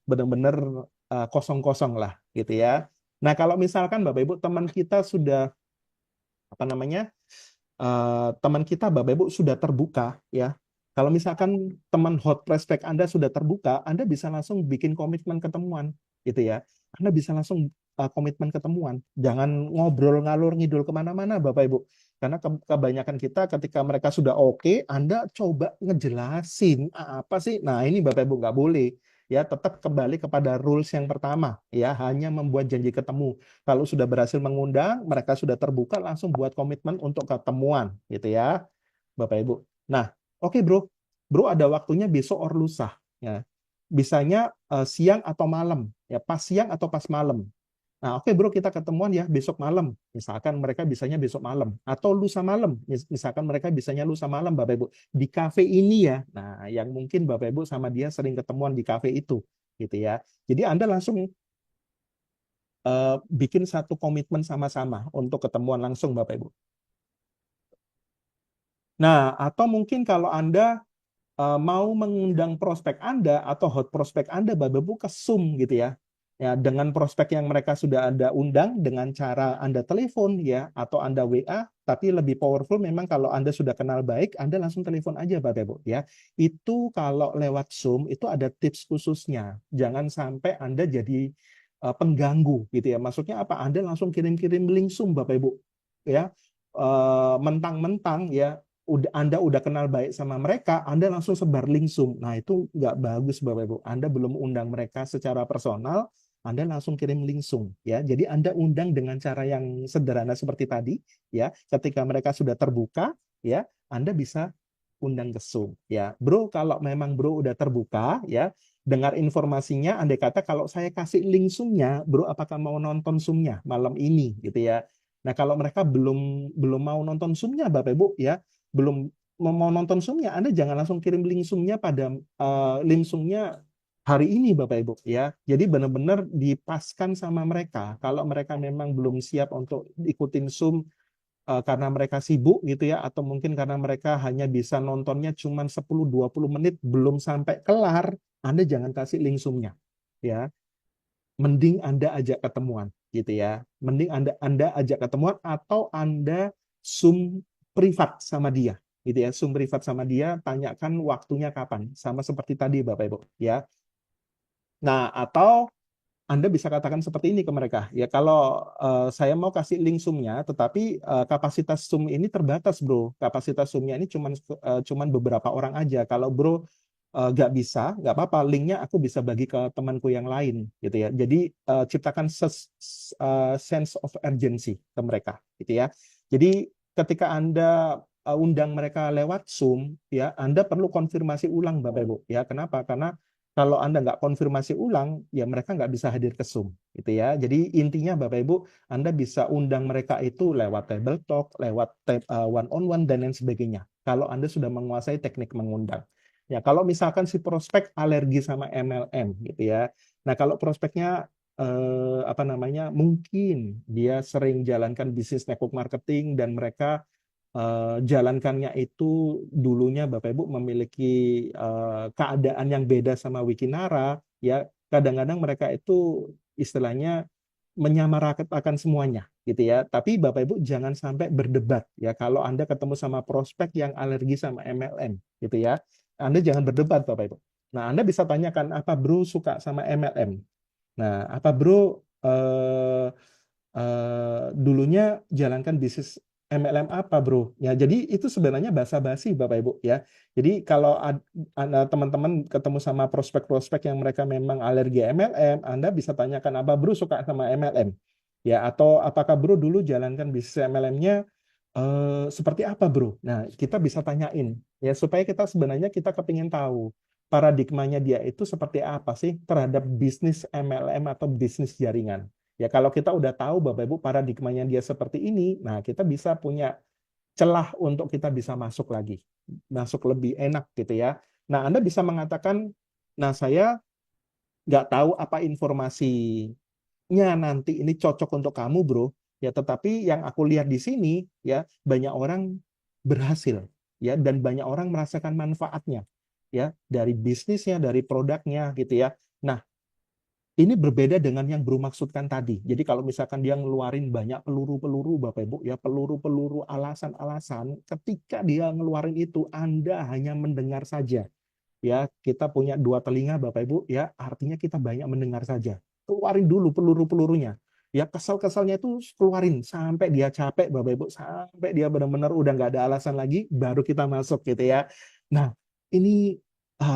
benar-benar kosong-kosong lah gitu ya. Nah, kalau misalkan Bapak Ibu teman kita sudah apa namanya? Teman kita Bapak Ibu sudah terbuka ya. Kalau misalkan teman hot prospect Anda sudah terbuka, Anda bisa langsung bikin komitmen ketemuan gitu ya. Anda bisa langsung komitmen ketemuan. Jangan ngobrol ngalur ngidul kemana-mana Bapak Ibu. Karena kebanyakan kita ketika mereka sudah oke, Anda coba ngejelasin apa sih. Nah ini Bapak Ibu nggak boleh. Ya tetap kembali kepada rules yang pertama. Ya hanya membuat janji ketemu. Kalau sudah berhasil mengundang, mereka sudah terbuka, langsung buat komitmen untuk ketemuan, gitu ya, Bapak Ibu. Nah, oke bro. bro ada waktunya besok or lusa, ya. Bisanya siang atau malam, ya pas siang atau pas malam. Nah, oke bro, kita ketemuan ya besok malam. Misalkan mereka bisanya besok malam atau lusa malam. Misalkan mereka bisanya lusa malam, Bapak Ibu, di kafe ini ya. Nah, yang mungkin Bapak Ibu sama dia sering ketemuan di kafe itu, gitu ya. Jadi Anda langsung bikin satu komitmen sama-sama untuk ketemuan langsung, Bapak Ibu. Nah, atau mungkin kalau Anda mau mengundang prospek Anda atau hot prospek Anda, Bapak Ibu ke Zoom gitu ya. Ya, dengan prospek yang mereka sudah Anda undang dengan cara Anda telepon ya atau Anda WA, tapi lebih powerful memang kalau Anda sudah kenal baik, Anda langsung telepon aja Bapak Ibu ya. Itu kalau lewat Zoom itu ada tips khususnya. Jangan sampai Anda jadi pengganggu gitu ya. Maksudnya apa? Anda langsung kirim-kirim link Zoom Bapak Ibu ya. Mentang-mentang ya Anda udah kenal baik sama mereka, Anda langsung sebar link Zoom. Nah, itu nggak bagus, Bapak Ibu. Anda belum undang mereka secara personal, Anda langsung kirim link Zoom. Ya. Jadi Anda undang dengan cara yang sederhana seperti tadi. Ya. Ketika mereka sudah terbuka, ya, Anda bisa undang ke Zoom. Ya. Bro, kalau memang bro udah terbuka, ya, dengar informasinya, andai kata kalau saya kasih link Zoom-nya, bro, apakah mau nonton Zoom-nya malam ini, gitu ya. Nah, kalau mereka belum belum mau nonton Zoom-nya, Bapak Ibu, ya, belum mau nonton Zoom-nya, Anda jangan langsung kirim link Zoom-nya pada link Zoom-nya hari ini, Bapak Ibu, ya. Jadi benar-benar dipaskan sama mereka. Kalau mereka memang belum siap untuk ikutin Zoom karena mereka sibuk gitu ya, atau mungkin karena mereka hanya bisa nontonnya cuma 10-20 menit belum sampai kelar, Anda jangan kasih link Zoom-nya, ya. Mending Anda ajak ketemuan gitu ya. Mending Anda ajak ketemuan atau Anda Zoom privat sama dia gitu ya. Zoom privat sama dia, tanyakan waktunya kapan. Sama seperti tadi Bapak Ibu ya. Nah, atau Anda bisa katakan seperti ini ke mereka. Ya, kalau saya mau kasih link Zoom-nya, tetapi kapasitas Zoom ini terbatas, Bro. Kapasitas Zoom-nya ini cuman beberapa orang aja. Kalau Bro nggak bisa, nggak apa-apa. Linknya aku bisa bagi ke temanku yang lain, gitu ya. Jadi ciptakan sense of urgency ke mereka, gitu ya. Jadi ketika Anda undang mereka lewat Zoom, ya Anda perlu konfirmasi ulang, Bapak Ibu. Ya, kenapa? Karena kalau Anda nggak konfirmasi ulang, ya mereka nggak bisa hadir ke Zoom, gitu ya. Jadi intinya Bapak Ibu, Anda bisa undang mereka itu lewat table talk, lewat one on one dan lain sebagainya. Kalau Anda sudah menguasai teknik mengundang. Ya, kalau misalkan si prospek alergi sama MLM gitu ya. Nah, kalau prospeknya apa namanya? Mungkin dia sering jalankan bisnis network marketing dan mereka jalankannya itu dulunya Bapak Ibu memiliki keadaan yang beda sama Wikinara, ya kadang-kadang mereka itu istilahnya menyamaratakan semuanya gitu ya. Tapi Bapak Ibu jangan sampai berdebat ya kalau Anda ketemu sama prospek yang alergi sama MLM gitu ya. Anda jangan berdebat Bapak Ibu. Nah, Anda bisa tanyakan apa bro suka sama MLM. Nah, apa bro dulunya jalankan bisnis MLM apa, bro? Ya, jadi itu sebenarnya basa-basi, Bapak Ibu ya. Jadi kalau teman-teman ketemu sama prospek-prospek yang mereka memang alergi MLM, Anda bisa tanyakan apa, bro suka sama MLM? Ya, atau apakah bro dulu jalankan bisnis MLM-nya seperti apa, bro? Nah, kita bisa tanyain ya supaya kita sebenarnya kita kepingin tahu paradigmanya dia itu seperti apa sih terhadap bisnis MLM atau bisnis jaringan. Ya kalau kita udah tahu Bapak Ibu paradigmanya dia seperti ini, nah kita bisa punya celah untuk kita bisa masuk lagi, masuk lebih enak gitu ya. Nah Anda bisa mengatakan, nah saya nggak tahu apa informasinya nanti ini cocok untuk kamu bro, ya tetapi yang aku lihat di sini ya banyak orang berhasil ya dan banyak orang merasakan manfaatnya ya dari bisnisnya, dari produknya gitu ya. Nah ini berbeda dengan yang Bro maksudkan tadi. Jadi kalau misalkan dia ngeluarin banyak peluru-peluru, Bapak Ibu, ya peluru-peluru alasan-alasan, ketika dia ngeluarin itu, Anda hanya mendengar saja. Ya, kita punya dua telinga, Bapak Ibu, ya artinya kita banyak mendengar saja. Keluarin dulu peluru-pelurunya. Ya kesal-kesalnya itu keluarin sampai dia capek, Bapak Ibu, sampai dia benar-benar udah nggak ada alasan lagi, baru kita masuk gitu ya. Nah, ini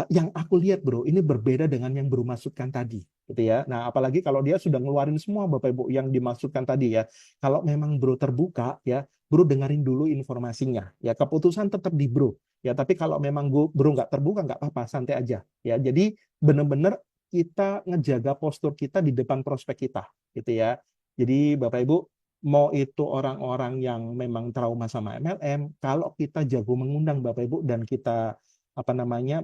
Yang aku lihat bro, ini berbeda dengan yang bro maksudkan tadi, gitu ya. Nah, apalagi kalau dia sudah ngeluarin semua Bapak Ibu yang dimaksudkan tadi ya. Kalau memang bro terbuka ya, bro dengerin dulu informasinya. Ya, keputusan tetap di bro. Ya, tapi kalau memang bro nggak terbuka, nggak apa-apa, santai aja. Ya, jadi benar-benar kita ngejaga postur kita di depan prospek kita, gitu ya. Jadi Bapak Ibu, mau itu orang-orang yang memang trauma sama MLM, kalau kita jago mengundang Bapak Ibu dan kita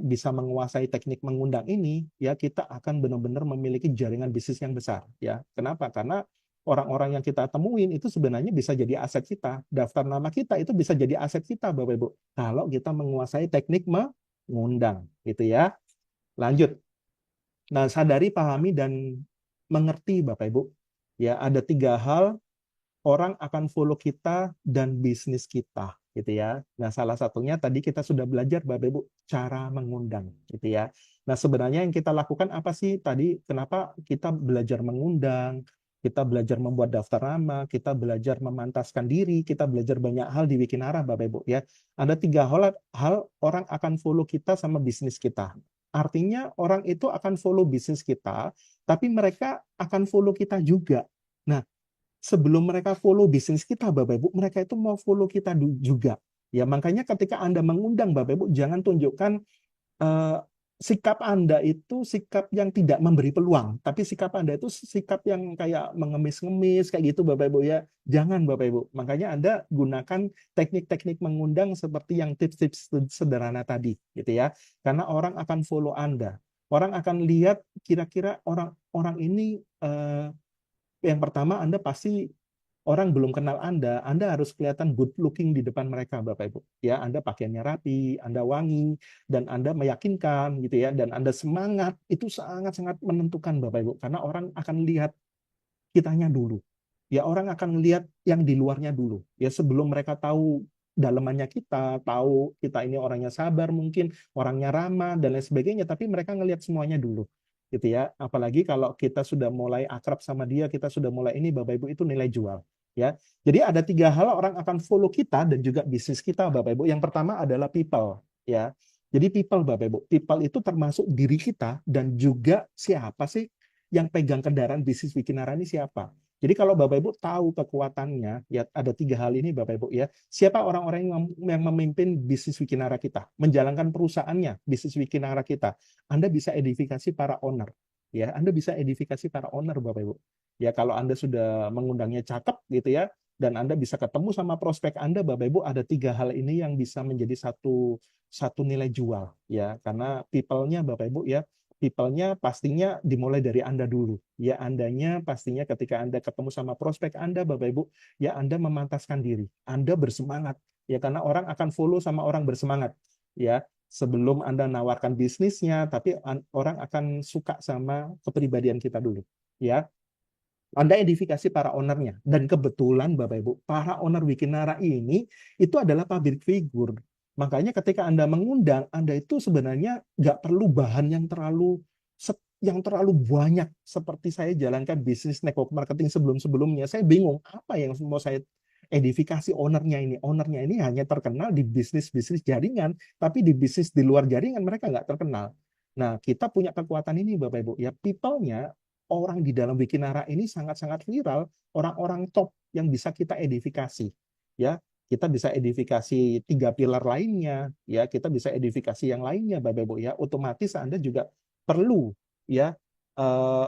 bisa menguasai teknik mengundang ini, ya kita akan benar-benar memiliki jaringan bisnis yang besar, ya. Kenapa? Karena orang-orang yang kita temuin itu sebenarnya bisa jadi aset kita. Daftar nama kita itu bisa jadi aset kita, Bapak Ibu. Kalau kita menguasai teknik mengundang, gitu ya. Lanjut. Nah, sadari, pahami, dan mengerti, Bapak Ibu. Ya, ada 3 hal orang akan follow kita dan bisnis kita, gitu ya. Nah, salah satunya tadi kita sudah belajar Bapak Ibu cara mengundang, gitu ya. Nah, sebenarnya yang kita lakukan apa sih tadi? Kenapa kita belajar mengundang? Kita belajar membuat daftar nama, kita belajar memantaskan diri, kita belajar banyak hal di Wikinara, Bapak Ibu ya. Ada 3 hal orang akan follow kita sama bisnis kita. Artinya orang itu akan follow bisnis kita, tapi mereka akan follow kita juga. Nah, sebelum mereka follow bisnis kita, Bapak Ibu, mereka itu mau follow kita juga. Ya, makanya ketika Anda mengundang Bapak Ibu, jangan tunjukkan eh, sikap Anda itu sikap yang tidak memberi peluang, tapi sikap Anda itu sikap yang kayak mengemis-ngemis kayak gitu Bapak Ibu ya. Jangan Bapak Ibu. Makanya Anda gunakan teknik-teknik mengundang seperti yang tips-tips sederhana tadi gitu ya. Karena orang akan follow Anda. Orang akan lihat kira-kira orang-orang ini yang pertama, Anda pasti orang belum kenal Anda harus kelihatan good looking di depan mereka, Bapak Ibu. Ya, Anda pakaiannya rapi, Anda wangi, dan Anda meyakinkan gitu ya, dan Anda semangat, itu sangat-sangat menentukan, Bapak Ibu, karena orang akan lihat kitanya dulu. Ya, orang akan lihat yang di luarnya dulu. Ya, sebelum mereka tahu dalamannya kita, tahu kita ini orangnya sabar mungkin, orangnya ramah dan lain sebagainya, tapi mereka ngelihat semuanya dulu. Gitu ya. Apalagi kalau kita sudah mulai akrab sama dia, kita sudah mulai ini Bapak Ibu itu nilai jual. Ya. Jadi ada 3 hal orang akan follow kita dan juga bisnis kita Bapak Ibu. Yang pertama adalah people, ya. Jadi people Bapak Ibu, people itu termasuk diri kita dan juga siapa sih yang pegang kendaraan bisnis Wikinara ini siapa. Jadi kalau Bapak Ibu tahu kekuatannya, ya ada 3 hal ini Bapak Ibu ya. Siapa orang-orang yang memimpin bisnis Wikinara kita, menjalankan perusahaannya, bisnis Wikinara kita. Anda bisa edifikasi para owner. Ya, Anda bisa edifikasi para owner Bapak Ibu. Ya, kalau Anda sudah mengundangnya cakep gitu ya, dan Anda bisa ketemu sama prospek Anda, Bapak Ibu, ada 3 hal ini yang bisa menjadi satu satu nilai jual ya, karena people-nya Bapak Ibu ya, people-nya pastinya dimulai dari Anda dulu. Ya, Andanya pastinya ketika Anda ketemu sama prospek Anda, Bapak Ibu, ya Anda memantaskan diri. Anda bersemangat. Ya, karena orang akan follow sama orang bersemangat. Ya, sebelum Anda nawarkan bisnisnya, tapi orang akan suka sama kepribadian kita dulu. Ya, Anda edifikasi para ownernya. Dan kebetulan Bapak Ibu, para owner Wikinara ini itu adalah public figure. Makanya ketika Anda mengundang, Anda itu sebenarnya nggak perlu bahan yang terlalu banyak seperti saya jalankan bisnis network marketing sebelum-sebelumnya. Saya bingung apa yang mau saya edifikasi ownernya ini. Ownernya ini hanya terkenal di bisnis-bisnis jaringan, tapi di bisnis di luar jaringan mereka nggak terkenal. Nah, kita punya kekuatan ini Bapak Ibu. Ya, people-nya orang di dalam Wikinara ini sangat-sangat viral, orang-orang top yang bisa kita edifikasi. Ya, kita bisa edifikasi 3 pilar lainnya, ya, kita bisa edifikasi yang lainnya, Bapak Ibu ya. Otomatis Anda juga perlu ya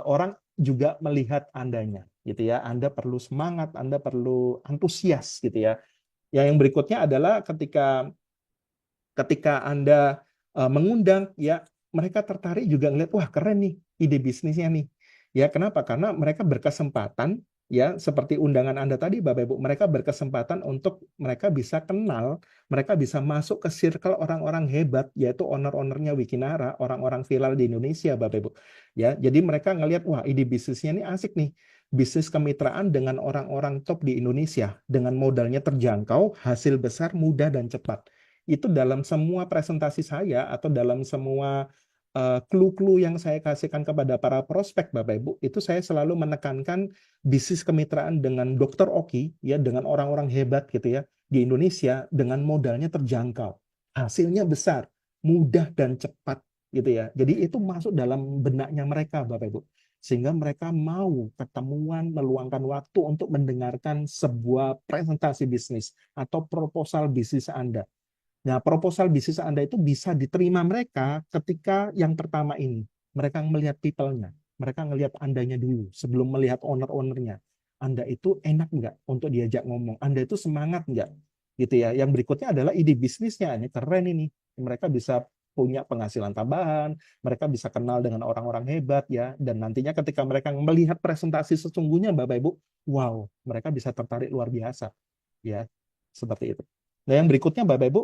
orang juga melihat Andanya, gitu ya. Anda perlu semangat, Anda perlu antusias, gitu ya. Yang berikutnya adalah ketika ketika Anda mengundang ya, mereka tertarik juga ngeliat wah keren nih ide bisnisnya nih. Ya, kenapa? Karena mereka berkesempatan ya seperti undangan Anda tadi Bapak Ibu, mereka berkesempatan untuk mereka bisa kenal, mereka bisa masuk ke circle orang-orang hebat yaitu owner-ownernya Wikinara, orang-orang viral di Indonesia Bapak Ibu. Ya, jadi mereka ngelihat wah ide bisnisnya ini asik nih. Bisnis kemitraan dengan orang-orang top di Indonesia dengan modalnya terjangkau, hasil besar, mudah dan cepat itu dalam semua presentasi saya atau dalam semua clue-clue yang saya kasihkan kepada para prospek Bapak Ibu, itu saya selalu menekankan bisnis kemitraan dengan Dokter Oki ya, dengan orang-orang hebat gitu ya di Indonesia dengan modalnya terjangkau. Hasilnya besar, mudah dan cepat gitu ya. Jadi itu masuk dalam benaknya mereka, Bapak Ibu. Sehingga mereka mau ketemuan, meluangkan waktu untuk mendengarkan sebuah presentasi bisnis atau proposal bisnis Anda. Nah, proposal bisnis Anda itu bisa diterima mereka ketika yang pertama ini. Mereka melihat people-nya. Mereka ngelihat Andanya dulu sebelum melihat owner-ownernya. Anda itu enak nggak untuk diajak ngomong? Anda itu semangat nggak? Gitu ya. Yang berikutnya adalah ide bisnisnya. Ini keren ini. Mereka bisa punya penghasilan tambahan, mereka bisa kenal dengan orang-orang hebat ya, dan nantinya ketika mereka melihat presentasi sesungguhnya Bapak Ibu, wow, mereka bisa tertarik luar biasa ya, seperti itu. Nah, yang berikutnya Bapak Ibu,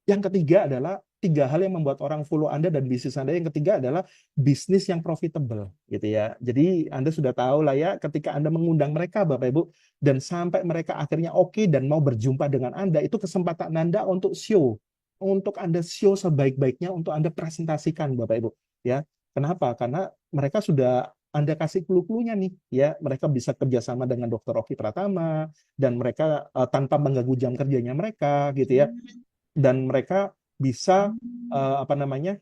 yang ketiga adalah tiga hal yang membuat orang follow Anda dan bisnis Anda. Yang ketiga adalah bisnis yang profitable, gitu ya. Jadi Anda sudah tahu lah ya, ketika Anda mengundang mereka, Bapak Ibu, dan sampai mereka akhirnya oke dan mau berjumpa dengan Anda, itu kesempatan Anda untuk show, untuk Anda show sebaik-baiknya, untuk Anda presentasikan, Bapak Ibu. Ya, kenapa? Karena mereka sudah Anda kasih clue-cluenya nih, ya. Mereka bisa kerjasama dengan Dr. Oki Pratama, dan mereka tanpa mengganggu jam kerjanya mereka, gitu ya, dan mereka bisa apa namanya,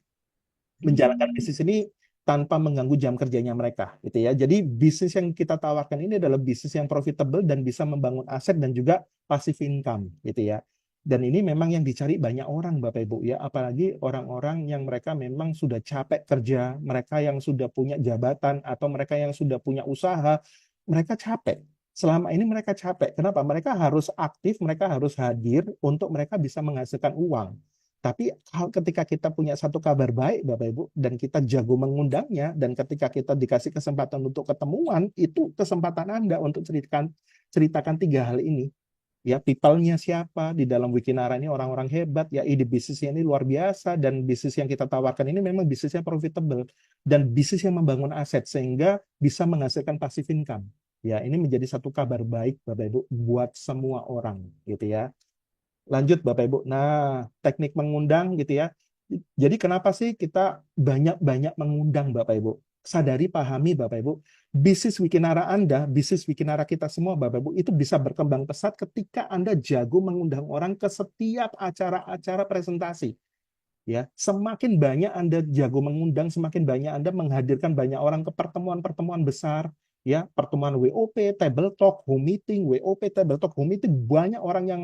menjalankan bisnis ini tanpa mengganggu jam kerjanya mereka, gitu ya. Jadi bisnis yang kita tawarkan ini adalah bisnis yang profitable dan bisa membangun aset dan juga passive income, gitu ya. Dan ini memang yang dicari banyak orang, Bapak Ibu ya, apalagi orang-orang yang mereka memang sudah capek kerja, mereka yang sudah punya jabatan atau mereka yang sudah punya usaha, mereka capek. Selama ini mereka capek. Kenapa? Mereka harus aktif, mereka harus hadir untuk mereka bisa menghasilkan uang. Tapi ketika kita punya satu kabar baik, Bapak Ibu, dan kita jago mengundangnya, dan ketika kita dikasih kesempatan untuk ketemuan, itu kesempatan Anda untuk ceritakan tiga hal ini. Ya, people-nya siapa di dalam Wikinara ini, orang-orang hebat, ya ide bisnisnya ini luar biasa, dan bisnis yang kita tawarkan ini memang bisnisnya profitable, dan bisnis yang membangun aset, sehingga bisa menghasilkan passive income. Ya, ini menjadi satu kabar baik, Bapak Ibu, buat semua orang, gitu ya. Lanjut Bapak Ibu. Nah, teknik mengundang gitu ya. Jadi kenapa sih kita banyak-banyak mengundang Bapak Ibu? Sadari, pahami Bapak Ibu, bisnis Wikinara Anda, bisnis Wikinara kita semua Bapak Ibu, itu bisa berkembang pesat ketika Anda jago mengundang orang ke setiap acara-acara presentasi. Ya, semakin banyak Anda jago mengundang, semakin banyak Anda menghadirkan banyak orang ke pertemuan-pertemuan besar, ya, pertemuan WOP, table talk, home meeting, WOP, table talk, home meeting, banyak orang yang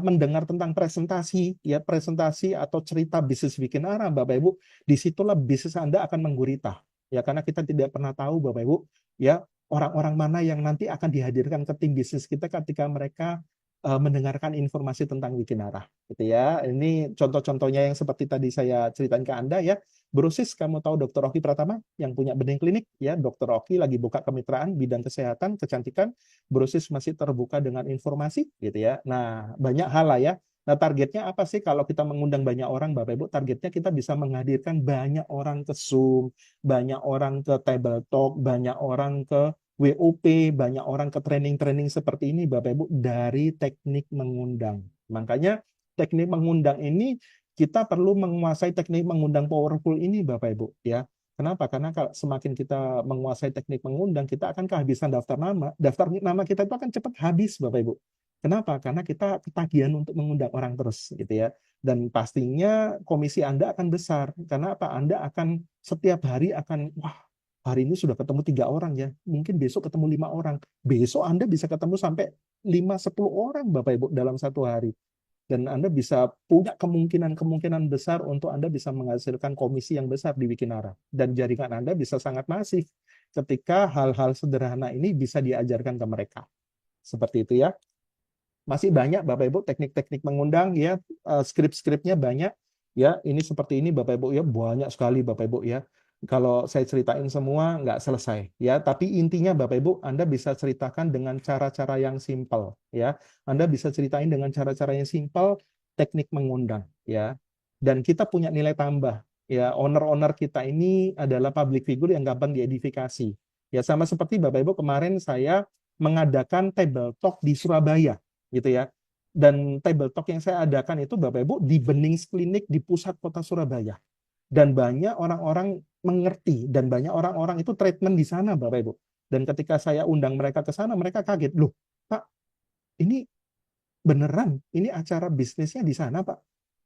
mendengar tentang presentasi, ya, presentasi atau cerita bisnis bikin arah, Bapak Ibu, disitulah bisnis Anda akan menggurita, ya, karena kita tidak pernah tahu, Bapak Ibu, ya, orang-orang mana yang nanti akan dihadirkan ke tim bisnis kita ketika mereka mendengarkan informasi tentang Wikinara, gitu ya. Ini contoh-contohnya yang seperti tadi saya ceritain ke Anda ya. Brosis, kamu tahu Dr. Oki Pratama yang punya benih klinik ya. Dr. Oki lagi buka kemitraan bidang kesehatan, kecantikan. Brosis masih terbuka dengan informasi, gitu ya. Nah, banyak hal lah ya. Nah, targetnya apa sih kalau kita mengundang banyak orang, Bapak Ibu? Targetnya kita bisa menghadirkan banyak orang ke Zoom, banyak orang ke table talk, banyak orang ke WOP, banyak orang ke training-training seperti ini, Bapak Ibu, dari teknik mengundang. Makanya teknik mengundang ini, kita perlu menguasai teknik mengundang powerful ini, Bapak Ibu. Ya. Kenapa? Karena kalau semakin kita menguasai teknik mengundang, kita akan kehabisan daftar nama. Daftar nama kita itu akan cepat habis, Bapak Ibu. Kenapa? Karena kita ketagihan untuk mengundang orang terus, gitu ya. Dan pastinya komisi Anda akan besar. Karena apa? Anda akan setiap hari akan, wah, hari ini sudah ketemu 3 orang ya, mungkin besok ketemu 5 orang, besok Anda bisa ketemu sampai 5-10 orang Bapak Ibu dalam satu hari, dan Anda bisa punya kemungkinan besar untuk Anda bisa menghasilkan komisi yang besar di Wikinara, dan jaringan Anda bisa sangat masif ketika hal-hal sederhana ini bisa diajarkan ke mereka, seperti itu ya. Masih banyak Bapak Ibu teknik-teknik mengundang ya, skrip-skripnya banyak ya. Ini seperti ini Bapak Ibu ya, banyak sekali Bapak Ibu ya. Kalau saya ceritain semua nggak selesai ya, tapi intinya Bapak Ibu, Anda bisa ceritakan dengan cara-cara yang simpel ya. Anda bisa ceritain dengan cara-cara yang simpel teknik mengundang ya. Dan kita punya nilai tambah ya. Owner-owner kita ini adalah public figure yang gampang diedifikasi. Ya, sama seperti Bapak Ibu, kemarin saya mengadakan table talk di Surabaya gitu ya. Dan table talk yang saya adakan itu Bapak Ibu di Benings Klinik di pusat kota Surabaya. Dan banyak orang-orang mengerti, dan banyak orang-orang itu treatment di sana Bapak Ibu. Dan ketika saya undang mereka ke sana, mereka kaget, loh Pak, ini beneran, ini acara bisnisnya di sana Pak?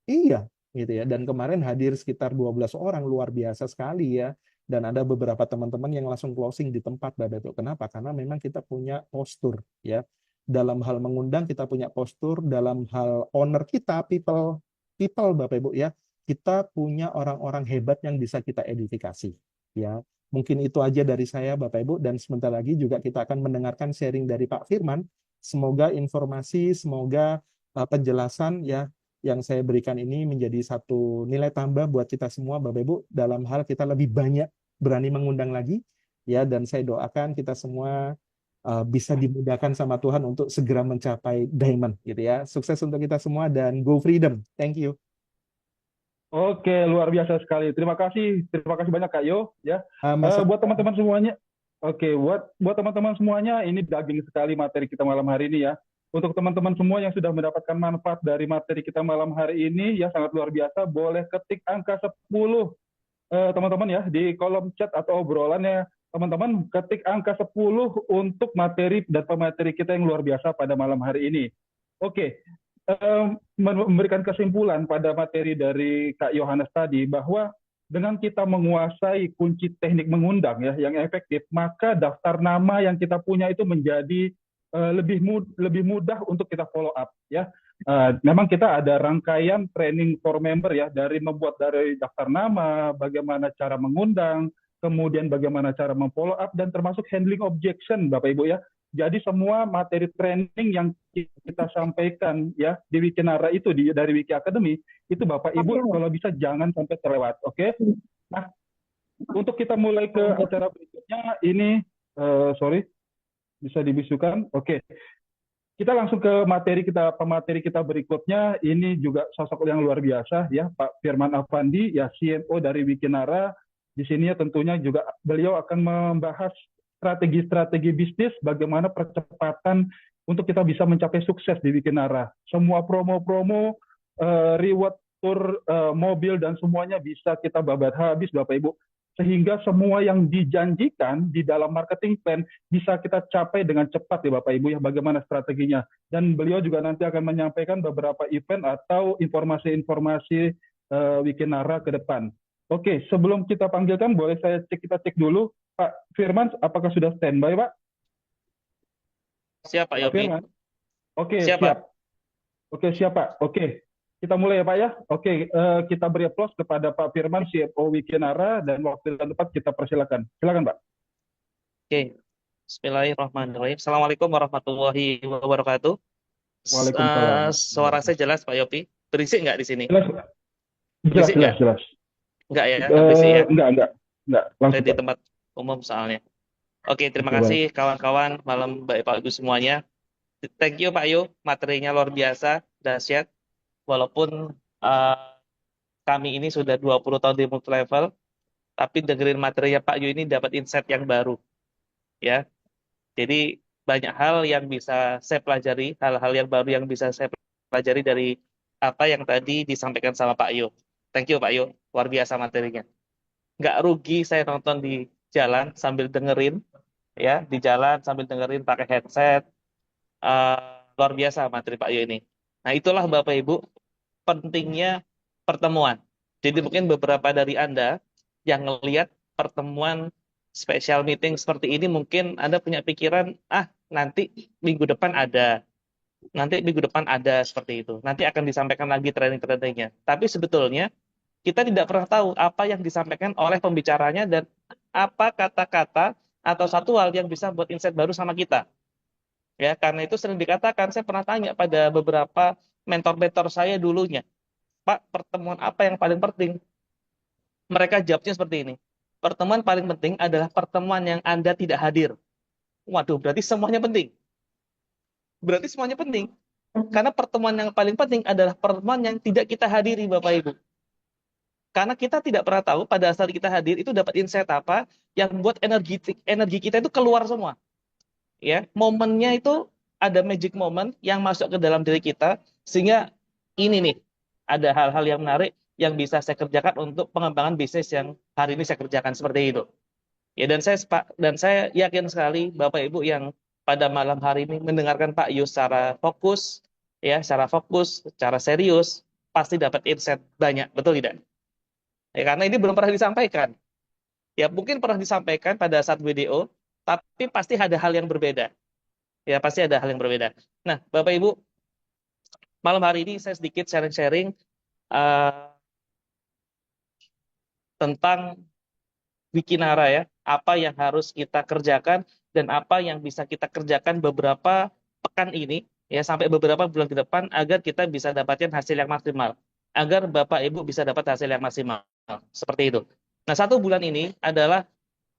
Iya, gitu ya. Dan kemarin hadir sekitar 12 orang, luar biasa sekali ya. Dan ada beberapa teman-teman yang langsung closing di tempat, Bapak Ibu. Kenapa? Karena memang kita punya postur ya. Dalam hal mengundang kita punya postur, dalam hal owner kita, people people Bapak Ibu ya. Kita punya orang-orang hebat yang bisa kita edifikasi ya. Mungkin itu aja dari saya Bapak Ibu, dan sebentar lagi juga kita akan mendengarkan sharing dari Pak Firman. Semoga informasi, semoga penjelasan ya yang saya berikan ini menjadi satu nilai tambah buat kita semua Bapak Ibu, dalam hal kita lebih banyak berani mengundang lagi ya, dan saya doakan kita semua bisa dimudahkan sama Tuhan untuk segera mencapai diamond gitu ya. Sukses untuk kita semua dan go freedom. Thank you. Oke, luar biasa sekali. Terima kasih banyak Kak Yo ya. Mas Buat teman-teman semuanya, oke, buat teman-teman semuanya, ini daging sekali materi kita malam hari ini ya. Untuk teman-teman semua yang sudah mendapatkan manfaat dari materi kita malam hari ini, ya sangat luar biasa. Boleh ketik angka 10 teman-teman ya di kolom chat atau obrolannya. Teman-teman ketik angka 10 untuk materi dan pemateri kita yang luar biasa pada malam hari ini. Oke, memberikan kesimpulan pada materi dari Kak Yohanes tadi bahwa dengan kita menguasai kunci teknik mengundang ya yang efektif, maka daftar nama yang kita punya itu menjadi lebih mudah untuk kita follow up ya. Memang kita ada rangkaian training for member ya, dari daftar nama, bagaimana cara mengundang, kemudian bagaimana cara memfollow up, dan termasuk handling objection Bapak Ibu ya. Jadi semua materi training yang kita sampaikan ya di Wikinara itu dari Wiki Academy itu Bapak Ibu kalau bisa jangan sampai terlewat, oke? Nah, untuk kita mulai ke acara berikutnya ini, sorry, bisa dibisukan, oke. Kita langsung ke pemateri kita berikutnya. Ini juga sosok yang luar biasa ya, Pak Firman Afandi ya, CMO dari Wikinara. Di sini ya tentunya juga beliau akan membahas strategi-strategi bisnis, bagaimana percepatan untuk kita bisa mencapai sukses di Wikinara. Semua promo-promo, reward tour, mobil dan semuanya bisa kita babat habis Bapak Ibu. Sehingga semua yang dijanjikan di dalam marketing plan bisa kita capai dengan cepat ya Bapak Ibu ya, bagaimana strateginya. Dan beliau juga nanti akan menyampaikan beberapa event atau informasi-informasi Wikinara ke depan. Oke, sebelum kita panggilkan, boleh kita cek dulu Pak Firman, apakah sudah standby Pak? Siap Pak Yopi. Firman. Oke, siap. Pak. Oke, siap Pak. Oke, kita mulai ya Pak ya. Oke, kita beri aplaus kepada Pak Firman, CFO Wikinara, dan waktu dan tempat kita persilakan. Silakan Pak. Oke, Bismillahirrahmanirrahim. Assalamualaikum warahmatullahi wabarakatuh. Waalaikumsalam. Suara saya jelas Pak Yopi. Berisik nggak di sini? Jelas. Enggak ya, berisik ya? Enggak. Saya di tempat umum soalnya. Oke, terima kasih kawan-kawan, malam baik Pak Ibu semuanya. Thank you Pak Yu, materinya luar biasa, dahsyat. Walaupun kami ini sudah 20 tahun di multi level, tapi dengerin materinya Pak Yu ini dapat insight yang baru. Ya. Jadi banyak hal yang bisa saya pelajari, hal-hal yang baru yang bisa saya pelajari dari apa yang tadi disampaikan sama Pak Yu. Thank you Pak Yu, luar biasa materinya. Nggak rugi saya nonton di jalan sambil dengerin, ya di jalan sambil dengerin pakai headset. Luar biasa materi Pak Yu ini. Nah itulah Bapak Ibu pentingnya pertemuan. Jadi mungkin beberapa dari Anda yang ngelihat pertemuan special meeting seperti ini, mungkin Anda punya pikiran, nanti minggu depan ada. Nanti minggu depan ada seperti itu. Nanti akan disampaikan lagi training-trainingnya. Tapi sebetulnya kita tidak pernah tahu apa yang disampaikan oleh pembicaranya dan apa kata-kata atau satu hal yang bisa buat insight baru sama kita. Ya, karena itu sering dikatakan, saya pernah tanya pada beberapa mentor-mentor saya dulunya, Pak, pertemuan apa yang paling penting? Mereka jawabnya seperti ini. Pertemuan paling penting adalah pertemuan yang Anda tidak hadir. Waduh, berarti semuanya penting. Berarti semuanya penting. Karena pertemuan yang paling penting adalah pertemuan yang tidak kita hadiri, Bapak Ibu. Karena kita tidak pernah tahu pada saat kita hadir itu dapat insight apa yang membuat energi kita itu keluar semua. Ya, momennya itu ada magic moment yang masuk ke dalam diri kita, sehingga ini nih ada hal-hal yang menarik yang bisa saya kerjakan untuk pengembangan bisnis yang hari ini saya kerjakan seperti itu. Ya, dan saya yakin sekali Bapak Ibu yang pada malam hari ini mendengarkan Pak Yu secara fokus, ya, secara serius, pasti dapat insight banyak, betul tidak? Ya, karena ini belum pernah disampaikan. Ya, mungkin pernah disampaikan pada saat video, tapi pasti ada hal yang berbeda. Ya, pasti ada hal yang berbeda. Nah, Bapak Ibu, malam hari ini saya sedikit sharing-sharing tentang Wikinara ya, apa yang harus kita kerjakan dan apa yang bisa kita kerjakan beberapa pekan ini ya sampai beberapa bulan ke depan agar kita bisa dapatkan hasil yang maksimal, agar Bapak Ibu bisa dapat hasil yang maksimal. Seperti itu. Nah, 1 bulan ini adalah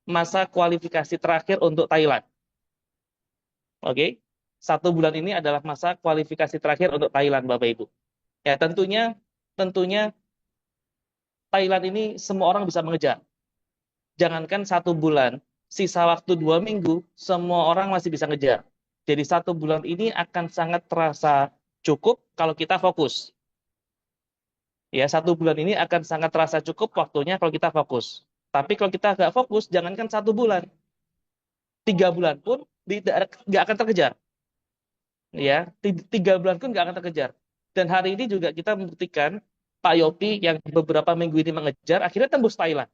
masa kualifikasi terakhir untuk Thailand. Oke? 1 bulan ini adalah masa kualifikasi terakhir untuk Thailand, Bapak Ibu. Ya, tentunya Thailand ini semua orang bisa mengejar. Jangankan 1 bulan, sisa waktu 2 minggu, semua orang masih bisa ngejar. Jadi 1 bulan ini akan sangat terasa cukup kalau kita fokus. Ya, 1 bulan ini akan sangat terasa cukup waktunya kalau kita fokus. Tapi kalau kita nggak fokus, jangankan 1 bulan, 3 bulan pun nggak akan terkejar. Ya, 3 bulan pun nggak akan terkejar. Dan hari ini juga kita membuktikan Pak Yopi yang beberapa minggu ini mengejar, akhirnya tembus Thailand.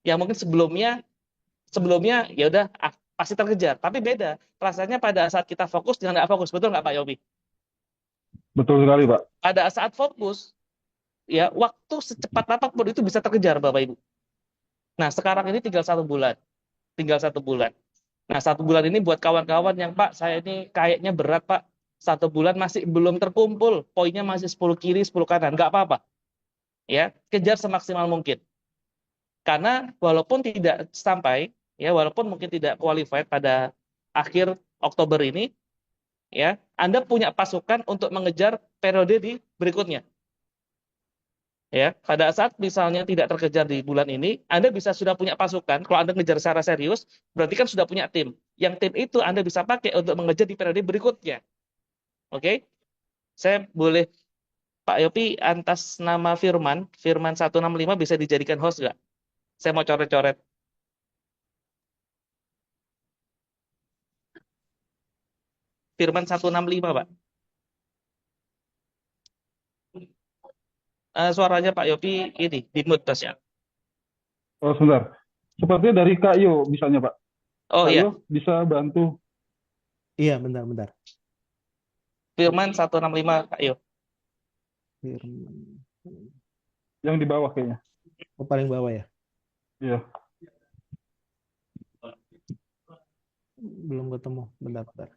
Yang mungkin sebelumnya ya udah pasti terkejar, tapi beda rasanya pada saat kita fokus dengan nggak fokus, betul nggak Pak Yobi? Betul sekali, Pak. Pada saat fokus ya waktu secepat apapun itu bisa terkejar Bapak Ibu. Nah sekarang ini tinggal 1 bulan, Nah 1 bulan ini buat kawan-kawan yang Pak saya ini kayaknya berat Pak, 1 bulan masih belum terkumpul, poinnya masih 10 kiri 10 kanan, nggak apa-apa, ya kejar semaksimal mungkin. Karena walaupun tidak sampai, ya walaupun mungkin tidak qualified pada akhir Oktober ini, ya Anda punya pasukan untuk mengejar periode di berikutnya. Ya, pada saat misalnya tidak terkejar di bulan ini, Anda bisa sudah punya pasukan. Kalau Anda mengejar secara serius, berarti kan sudah punya tim. Yang tim itu Anda bisa pakai untuk mengejar di periode berikutnya. Oke? Saya boleh Pak Yopi atas nama Firman 165 bisa dijadikan host nggak? Saya mau coret-coret. Firman 165, Pak. Suaranya Pak Yopi ini di mute ya. Oh, sebentar. Sepertinya dari Kak Yo, misalnya, Pak. Oh Kak iya, Yo bisa bantu Iya, bentar-bentar. Firman 165 Kak Yo. Firman. yang di bawah kayaknya. Oh, paling bawah ya? Iya. Belum ketemu. Bentar-bentar.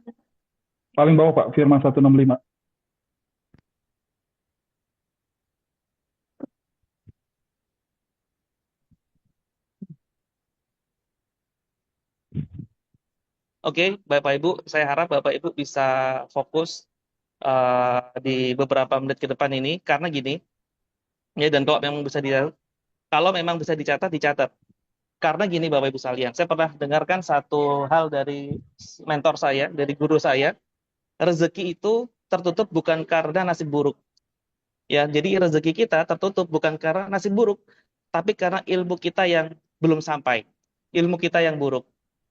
Paling bawah, Pak. Firman 165. Oke, Bapak Ibu, saya harap Bapak Ibu bisa fokus di beberapa menit ke depan ini karena gini, ya dan kalau memang bisa dicatat, dicatat. Karena gini Bapak Ibu sekalian, saya pernah dengarkan satu hal dari mentor saya, dari guru saya, rezeki itu tertutup bukan karena nasib buruk. Ya, jadi rezeki kita tertutup bukan karena nasib buruk, tapi karena ilmu kita yang belum sampai, ilmu kita yang buruk.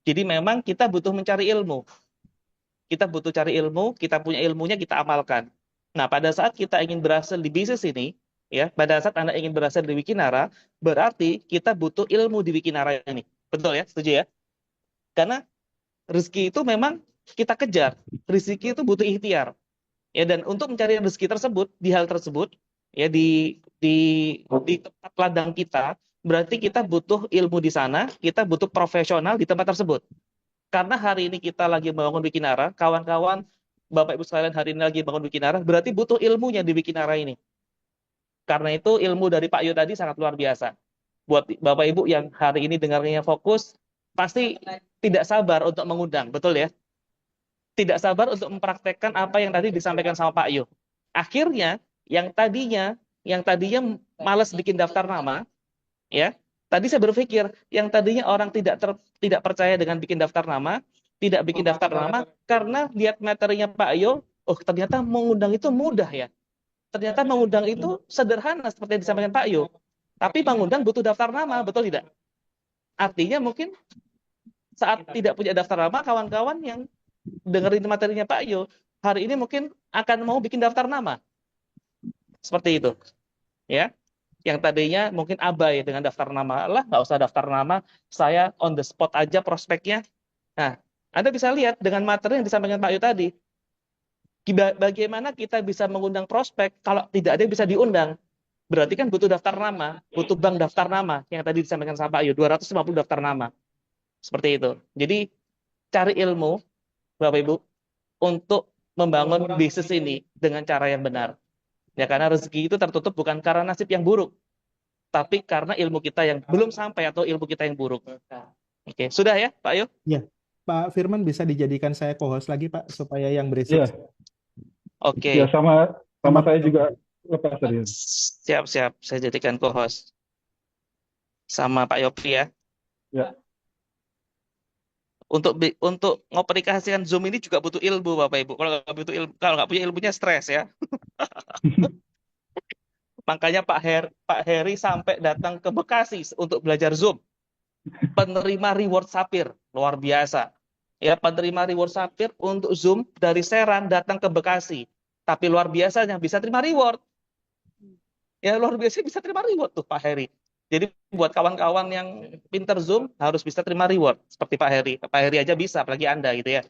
Jadi memang kita butuh mencari ilmu. Kita butuh cari ilmu, kita punya ilmunya, kita amalkan. Nah, pada saat kita ingin berhasil di bisnis ini, ya, pada saat Anda ingin berhasil di Wikinara, berarti kita butuh ilmu di Wikinara ini. Betul ya? Setuju ya? Karena rezeki itu memang kita kejar. Rezeki itu butuh ikhtiar. Ya, dan untuk mencari rezeki tersebut, di hal tersebut, ya di tempat ladang kita, berarti kita butuh ilmu di sana, kita butuh profesional di tempat tersebut. Karena hari ini kita lagi membangun Wikinara, kawan-kawan, Bapak Ibu sekalian hari ini lagi bangun Wikinara, berarti butuh ilmunya di Wikinara ini. Karena itu ilmu dari Pak Yu tadi sangat luar biasa. Buat Bapak Ibu yang hari ini dengarnya fokus, pasti tidak sabar untuk mengundang, betul ya? Tidak sabar untuk mempraktekkan apa yang tadi disampaikan sama Pak Yu. Akhirnya, yang tadinya malas bikin daftar nama, ya, tadi saya berpikir yang tadinya orang tidak percaya dengan bikin daftar nama, tidak bikin daftar nama karena lihat materinya Pak Yo, oh ternyata mengundang itu mudah ya. Ternyata mengundang itu sederhana seperti yang disampaikan Pak Yo. Tapi mengundang butuh daftar nama, betul tidak? Artinya mungkin saat tidak punya daftar nama, kawan-kawan yang dengerin materinya Pak Yo, hari ini mungkin akan mau bikin daftar nama. Seperti itu, ya. Yang tadinya mungkin abai dengan daftar nama, lah nggak usah daftar nama, saya on the spot aja prospeknya. Nah, Anda bisa lihat dengan materi yang disampaikan Pak Yu tadi, bagaimana kita bisa mengundang prospek kalau tidak ada yang bisa diundang. Berarti kan butuh daftar nama, butuh bank daftar nama yang tadi disampaikan sama Pak Yu, 250 daftar nama. Seperti itu. Jadi cari ilmu, Bapak Ibu, untuk membangun bisnis ini dengan cara yang benar. Ya, karena rezeki itu tertutup bukan karena nasib yang buruk, tapi karena ilmu kita yang belum sampai atau ilmu kita yang buruk. Oke, sudah ya, Pak Yu? Ya, Pak Firman bisa dijadikan saya co-host lagi, Pak, supaya yang berisik. Iya, Oke. ya sama saya juga lepas tadi. Siap-siap, saya jadikan co-host sama Pak Yopi ya. Ya. Untuk ngomunikasikan Zoom ini juga butuh ilmu, Bapak Ibu. Kalau nggak punya ilmunya stres ya. Makanya Pak Heri sampai datang ke Bekasi untuk belajar Zoom. Penerima reward Sapir, luar biasa. Ya, penerima reward Sapir untuk Zoom dari Serang datang ke Bekasi. Tapi luar biasanya bisa terima reward. Ya, luar biasa bisa terima reward tuh Pak Heri. Jadi buat kawan-kawan yang pinter Zoom harus bisa terima reward seperti Pak Heri. Pak Heri aja bisa, apalagi Anda gitu ya.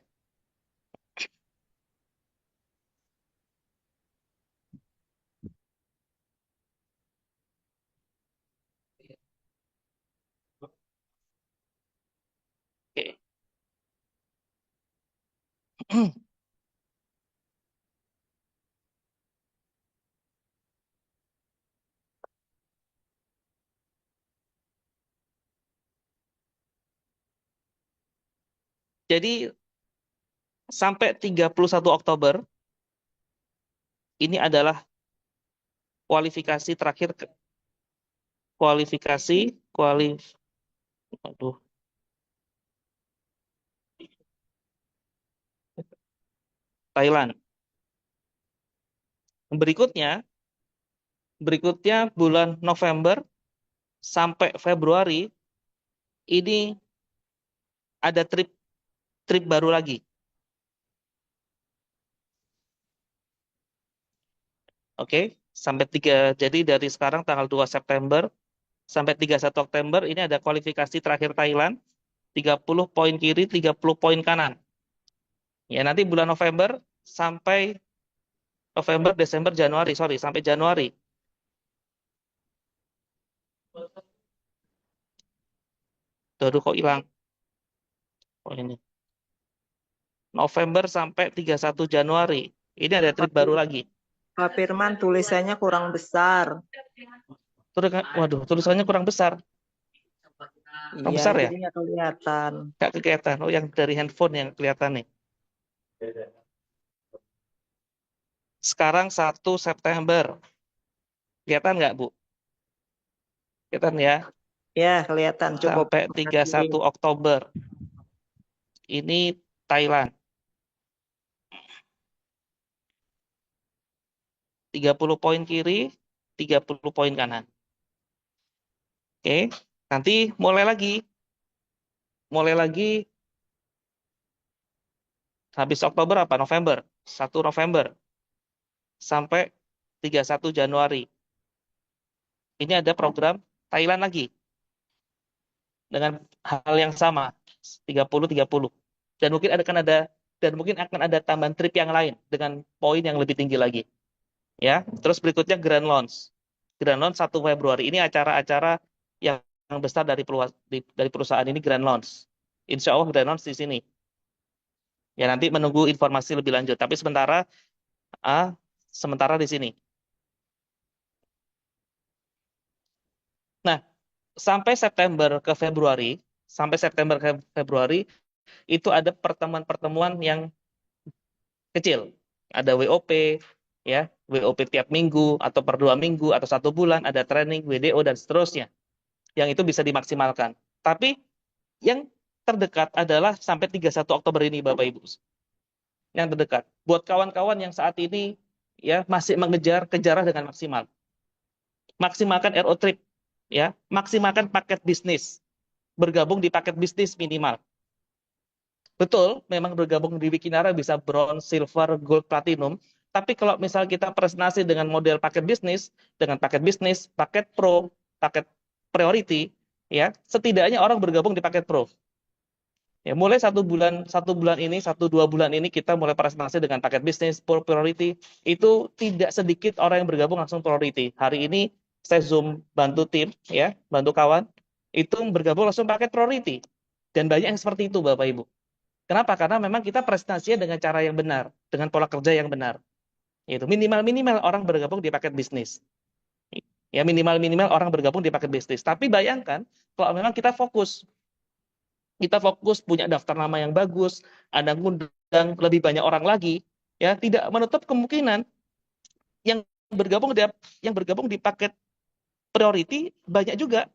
Oke. Jadi sampai 31 Oktober ini adalah kualifikasi terakhir aduh. Thailand. Berikutnya bulan November sampai Februari ini ada trip baru lagi. Oke, jadi dari sekarang tanggal 2 September sampai 31 Oktober ini ada kualifikasi terakhir Thailand, 30 poin kiri, 30 poin kanan. Ya, nanti bulan November sampai Desember, Januari, sampai Januari. Aduh, kok hilang? Oh, ini. November sampai 31 Januari. Ini ada trip baru lagi. Pak Firman, tulisannya kurang besar. Waduh, tulisannya kurang besar. Kurang besar ya? Jadi nggak kelihatan. Nggak kelihatan. Oh, yang dari handphone yang kelihatan nih. Sekarang 1 September. Kelihatan nggak, Bu? Kelihatan ya? Ya, kelihatan. Coba Sampai 31 Oktober. Ini Thailand. 30 poin kiri, 30 poin kanan. Oke, nanti mulai lagi habis Oktober apa? November. 1 November sampai 31 Januari. Ini ada program Thailand lagi. Dengan hal yang sama, 30-30. Dan mungkin akan ada tambahan trip yang lain dengan poin yang lebih tinggi lagi. Ya, terus berikutnya Grand Launch. Grand Launch 1 Februari. Ini acara-acara yang besar dari perusahaan ini, Grand Launch. Insya Allah Grand Launch di sini. Ya, nanti menunggu informasi lebih lanjut. Tapi sementara di sini. Nah, sampai September ke Februari itu ada pertemuan-pertemuan yang kecil. Ada WOP, ya, WOP tiap minggu atau per 2 minggu atau 1 bulan, ada training, WDO dan seterusnya. Yang itu bisa dimaksimalkan. Tapi yang terdekat adalah sampai 31 Oktober ini, Bapak Ibu. Yang terdekat. Buat kawan-kawan yang saat ini ya masih mengejar kejaran dengan maksimal. Maksimalkan RO trip, ya, maksimalkan paket bisnis. Bergabung di paket bisnis minimal. Betul, memang bergabung di Wikinara bisa bronze, silver, gold, platinum, Tapi kalau misal kita presentasi dengan model paket bisnis, dengan paket bisnis, paket pro, paket priority, ya setidaknya orang bergabung di paket pro. Ya, mulai 1 bulan ini, 1-2 bulan ini kita mulai presentasi dengan paket bisnis pro priority. Itu tidak sedikit orang yang bergabung langsung priority. Hari ini saya Zoom bantu tim, ya, bantu kawan, itu bergabung langsung paket priority. Dan banyak yang seperti itu, Bapak Ibu. Kenapa? Karena memang kita presentasinya dengan cara yang benar, dengan pola kerja yang benar. Itu minimal orang bergabung di paket bisnis. Ya, minimal orang bergabung di paket bisnis. Tapi bayangkan kalau memang kita fokus punya daftar nama yang bagus, ada ngundang lebih banyak orang lagi, ya tidak menutup kemungkinan yang bergabung di paket priority banyak juga.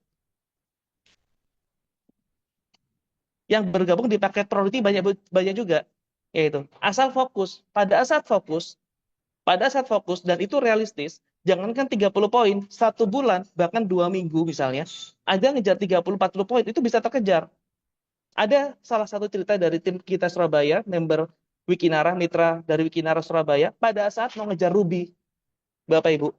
Yang bergabung di paket priority banyak juga. Yaitu asal fokus. Pada saat fokus dan itu realistis, jangankan 30 poin, 1 bulan, bahkan 2 minggu misalnya, ada ngejar 30-40 poin, itu bisa terkejar. Ada salah satu cerita dari tim kita Surabaya, member Wikinara, mitra dari Wikinara Surabaya, pada saat mau ngejar Ruby, Bapak Ibu.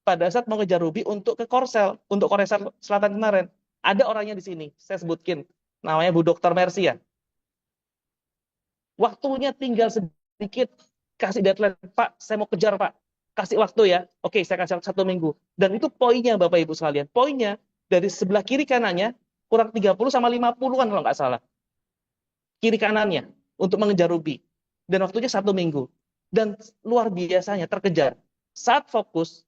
Pada saat mau ngejar Ruby untuk ke Korsel, untuk Korea Selatan kemarin, ada orangnya di sini, saya sebutkin, namanya Bu Dr. Mercy ya. Waktunya tinggal sedikit, kasih deadline, Pak, saya mau kejar Pak, kasih waktu ya, oke saya kasih 1 minggu. Dan itu poinnya Bapak Ibu sekalian, poinnya dari sebelah kiri kanannya, kurang 30 sama 50-an kalau nggak salah. Kiri kanannya untuk mengejar Ruby. Dan waktunya 1 minggu. Dan luar biasanya terkejar. Saat fokus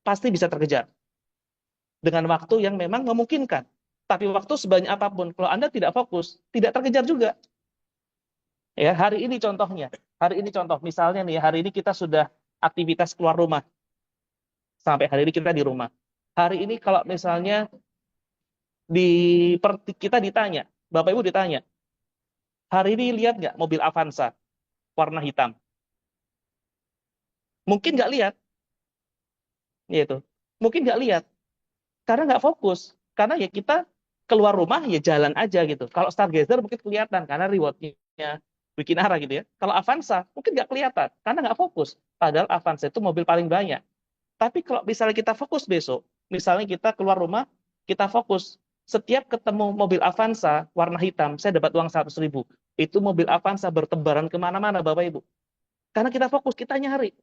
pasti bisa terkejar. Dengan waktu yang memang memungkinkan. Tapi waktu sebanyak apapun, kalau Anda tidak fokus, tidak terkejar juga. Ya, hari ini contohnya. Misalnya nih, hari ini kita sudah aktivitas keluar rumah. Sampai hari ini kita di rumah. Hari ini kalau misalnya kita ditanya, Bapak Ibu ditanya, hari ini lihat nggak mobil Avanza warna hitam? Mungkin nggak lihat, yaitu mungkin nggak lihat karena nggak fokus. Karena ya kita keluar rumah ya jalan aja gitu. Kalau Stargazer mungkin kelihatan karena rewardnya bikin arah gitu ya. Kalau Avanza mungkin nggak kelihatan karena nggak fokus. Padahal Avanza itu mobil paling banyak. Tapi kalau misalnya kita fokus besok, misalnya kita keluar rumah, kita fokus. Setiap ketemu mobil Avanza warna hitam, saya dapat uang 100.000. Itu mobil Avanza bertebaran kemana-mana, Bapak Ibu. Karena kita fokus, kita nyari.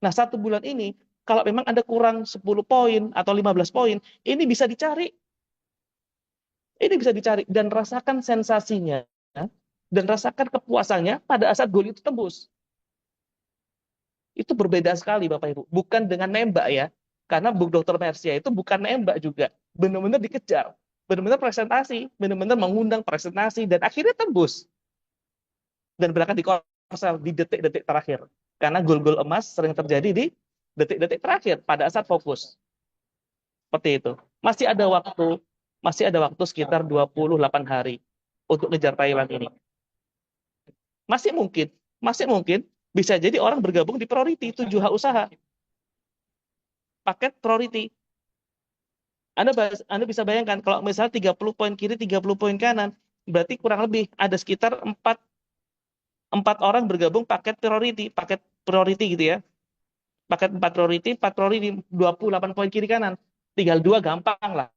Nah, 1 bulan ini, kalau memang Anda kurang 10 poin atau 15 poin, ini bisa dicari. Dan rasakan sensasinya, dan rasakan kepuasannya pada saat goal itu tembus. Itu berbeda sekali Bapak Ibu. Bukan dengan nembak ya. Karena Bu Dr. Mercia itu bukan nembak juga. Benar-benar dikejar. Benar-benar presentasi. Benar-benar mengundang presentasi. Dan akhirnya tembus. Dan berangkat di Korsel di detik-detik terakhir. Karena gol-gol emas sering terjadi di detik-detik terakhir pada saat fokus. Seperti itu. Masih ada waktu sekitar 28 hari untuk ngejar Thailand ini. Masih mungkin bisa jadi orang bergabung di priority 7H usaha. Paket priority. Anda bisa bayangkan kalau misalnya 30 poin kiri, 30 poin kanan, berarti kurang lebih ada sekitar 4 orang bergabung paket priority gitu ya. Paket 4 priority 28 poin kiri kanan. Tinggal 2 gampang lah.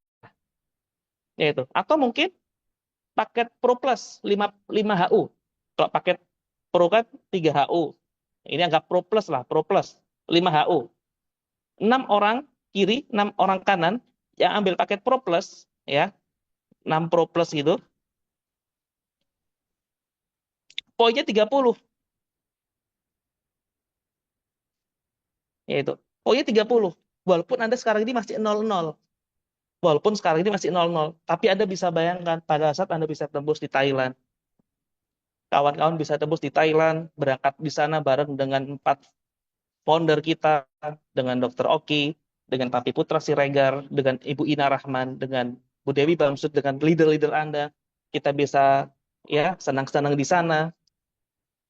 Yaitu. Atau mungkin paket Pro Plus 5HU. Kalau paket Pro kan 3HU. Ini anggap Pro Plus lah, Pro Plus 5HU. 6 orang kiri, 6 orang kanan yang ambil paket Pro Plus ya. 6 Pro Plus gitu. Poinnya 30. Yaitu. Poinnya 30. Walaupun Anda sekarang ini masih 0-0. Tapi Anda bisa bayangkan pada saat Anda bisa tembus di Thailand. Kawan-kawan bisa tembus di Thailand, berangkat di sana bareng dengan 4 founder kita, dengan Dr. Oki, dengan Papi Putra Siregar, dengan Ibu Ina Rahman, dengan Bu Dewi Bamsud, dengan leader-leader Anda. Kita bisa ya senang-senang di sana,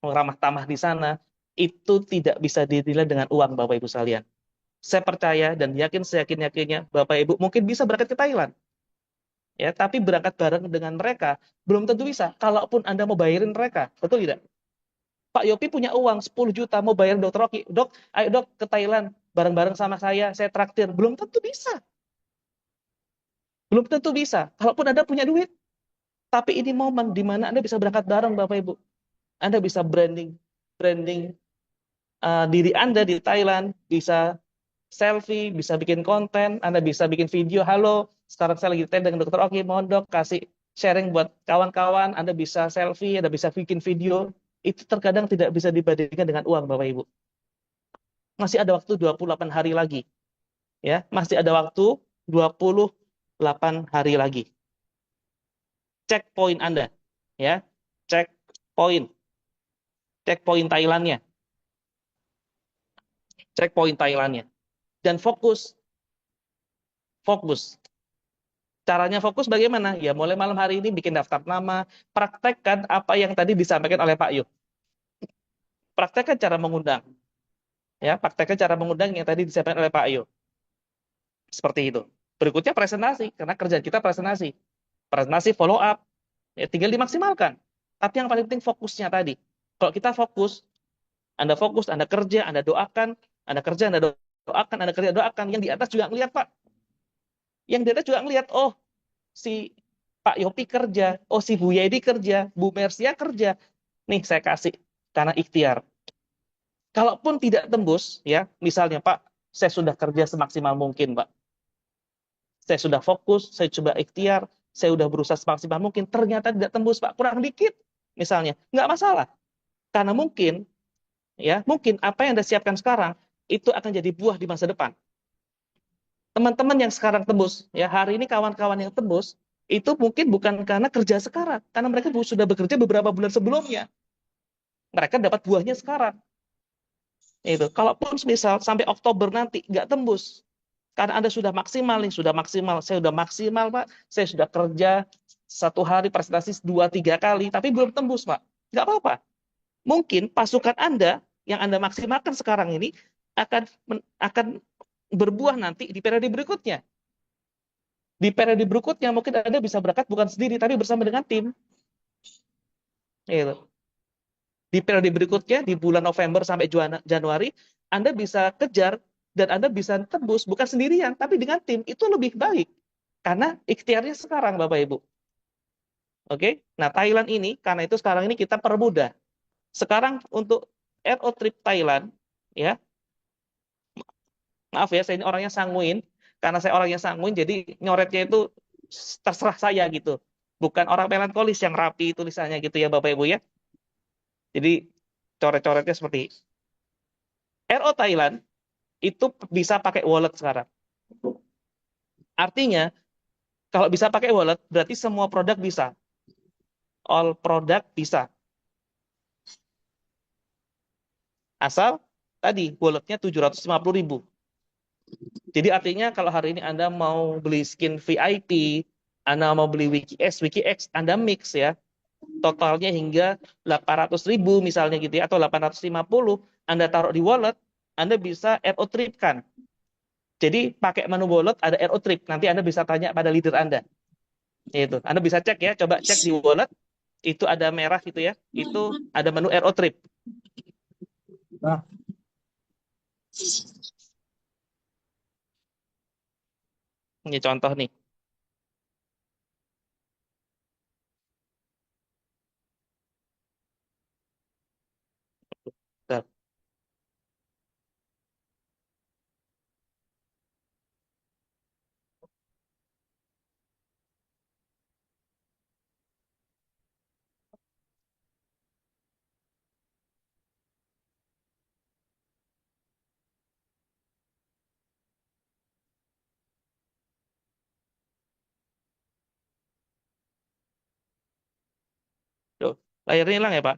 ramah tamah di sana. Itu tidak bisa dinilai dengan uang, Bapak Ibu sekalian. Saya percaya dan yakin seyakin-yakinnya Bapak Ibu mungkin bisa berangkat ke Thailand. ya, tapi berangkat bareng dengan mereka belum tentu bisa. Kalaupun Anda mau bayarin mereka, betul tidak? Pak Yopi punya uang 10 juta mau bayar Dokter Oki. Dok, ayo dok ke Thailand bareng-bareng sama saya traktir. Belum tentu bisa. Belum tentu bisa. Kalaupun Anda punya duit, tapi ini momen di mana Anda bisa berangkat bareng Bapak Ibu. Anda bisa branding branding diri Anda di Thailand, bisa selfie, bisa bikin konten, Anda bisa bikin video, halo, sekarang saya lagi tes dengan Dokter Oki, mohon dok kasih sharing buat kawan-kawan, Anda bisa selfie, Anda bisa bikin video, itu terkadang tidak bisa dibandingkan dengan uang Bapak Ibu. Masih ada waktu 28 hari lagi. Ya, masih ada waktu 28 hari lagi. Cek poin Anda. Ya, cek poin. Cek poin Thailandnya. Cek poin Thailandnya. Dan fokus. Fokus. Caranya fokus bagaimana? Ya mulai malam hari ini bikin daftar nama, praktekkan apa yang tadi disampaikan oleh Pak Yuk. Praktekkan cara mengundang. Ya, praktekkan cara mengundang yang tadi disampaikan oleh Pak Yuk. Seperti itu. Berikutnya presentasi, karena kerjaan kita presentasi. Presentasi follow up, ya tinggal dimaksimalkan. Tapi yang paling penting fokusnya tadi. Kalau kita fokus, Anda kerja, Anda doakan, Anda kerja, Anda doakan, Anda kerja, doakan. Yang di atas juga ngelihat, Pak. Yang di atas juga ngelihat, oh, si Pak Yopi kerja, oh si Bu Yedi kerja, Bu Mersia kerja. Nih saya kasih karena ikhtiar. Kalaupun tidak tembus, ya misalnya Pak, saya sudah kerja semaksimal mungkin, Pak. Saya sudah fokus, saya coba ikhtiar, saya sudah berusaha semaksimal mungkin, ternyata tidak tembus, Pak, kurang dikit, misalnya, nggak masalah. Karena mungkin, ya mungkin apa yang Anda siapkan sekarang itu akan jadi buah di masa depan. Teman-teman yang sekarang tembus, ya hari ini kawan-kawan yang tembus, itu mungkin bukan karena kerja sekarang, karena mereka sudah bekerja beberapa bulan sebelumnya. Mereka dapat buahnya sekarang. Itu. Kalaupun misal sampai Oktober nanti nggak tembus, karena Anda sudah maksimal nih, sudah maksimal, saya sudah maksimal Pak, saya sudah kerja satu hari presentasi 2-3 kali, tapi belum tembus Pak. Nggak apa-apa. Mungkin pasukan Anda yang Anda maksimalkan sekarang ini akan berbuah nanti di periode berikutnya. Di periode berikutnya mungkin Anda bisa berangkat bukan sendiri, tapi bersama dengan tim. Gitu. Di periode berikutnya, di bulan November sampai Januari, Anda bisa kejar dan Anda bisa tembus, bukan sendirian, tapi dengan tim. Itu lebih baik. Karena ikhtiarnya sekarang, Bapak Ibu. Oke? Nah, Thailand ini, karena itu sekarang ini kita permudah. Sekarang untuk RO Trip Thailand, ya, maaf ya, saya ini orangnya sanguin. Karena saya orangnya sanguin, jadi nyoretnya itu terserah saya gitu. Bukan orang melankolis yang rapi tulisannya gitu ya, Bapak Ibu ya. Jadi coret-coretnya seperti RO Thailand itu bisa pakai wallet sekarang. Artinya, kalau bisa pakai wallet, berarti semua produk bisa. All produk bisa. Asal tadi walletnya 750.000. Jadi artinya kalau hari ini Anda mau beli skin VIP, Anda mau beli WikiX, Anda mix ya. Totalnya hingga 800.000 misalnya gitu ya, atau 850, Anda taruh di wallet, Anda bisa RO Trip kan. Jadi pakai menu wallet ada RO Trip. Nanti Anda bisa tanya pada leader Anda. Itu. Anda bisa cek ya, coba cek di wallet, itu ada merah gitu ya, itu ada menu RO Trip. Nah, Ini contoh nih. Bentar. Tuh, layarnya hilang ya, Pak?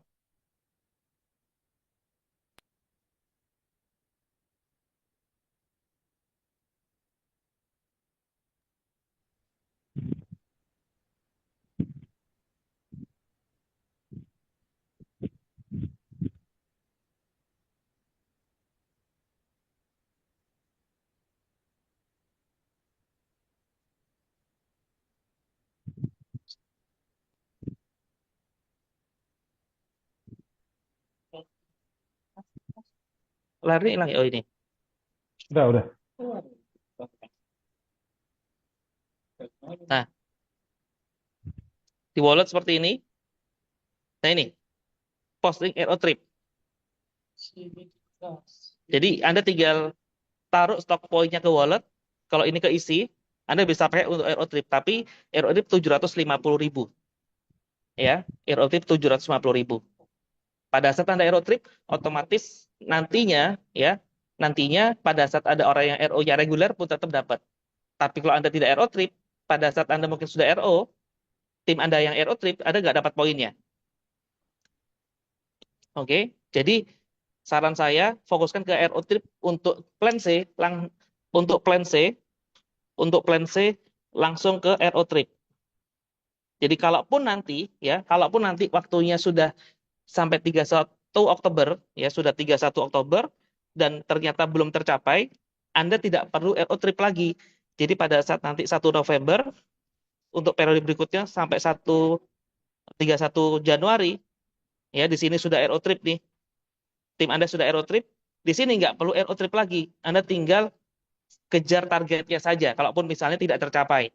Layarnya hilang ya? Oh ini. Udah. Nah, di wallet seperti ini. Nah ini, posting Aero Trip. Jadi Anda tinggal taruh stok poinnya ke wallet. Kalau ini keisi, Anda bisa pakai untuk Aero Trip. Tapi Aero Trip 750.000. Ya, Aero Trip 750.000. Pada saat Anda Aero Trip, otomatis nantinya pada saat ada orang yang RO-nya reguler pun tetap dapat. Tapi kalau Anda tidak Aero Trip, pada saat Anda mungkin sudah RO, tim Anda yang Aero Trip, Anda nggak dapat poinnya. Oke, jadi saran saya fokuskan ke Aero Trip untuk plan C, untuk plan C langsung ke Aero Trip. Jadi kalaupun nanti waktunya sudah sampai 31 Oktober, ya sudah 31 Oktober dan ternyata belum tercapai, Anda tidak perlu Aero Trip lagi. Jadi pada saat nanti 1 November untuk periode berikutnya sampai 31 Januari, ya di sini sudah Aero Trip nih. Tim Anda sudah Aero Trip, di sini nggak perlu Aero Trip lagi. Anda tinggal kejar targetnya saja, kalaupun misalnya tidak tercapai.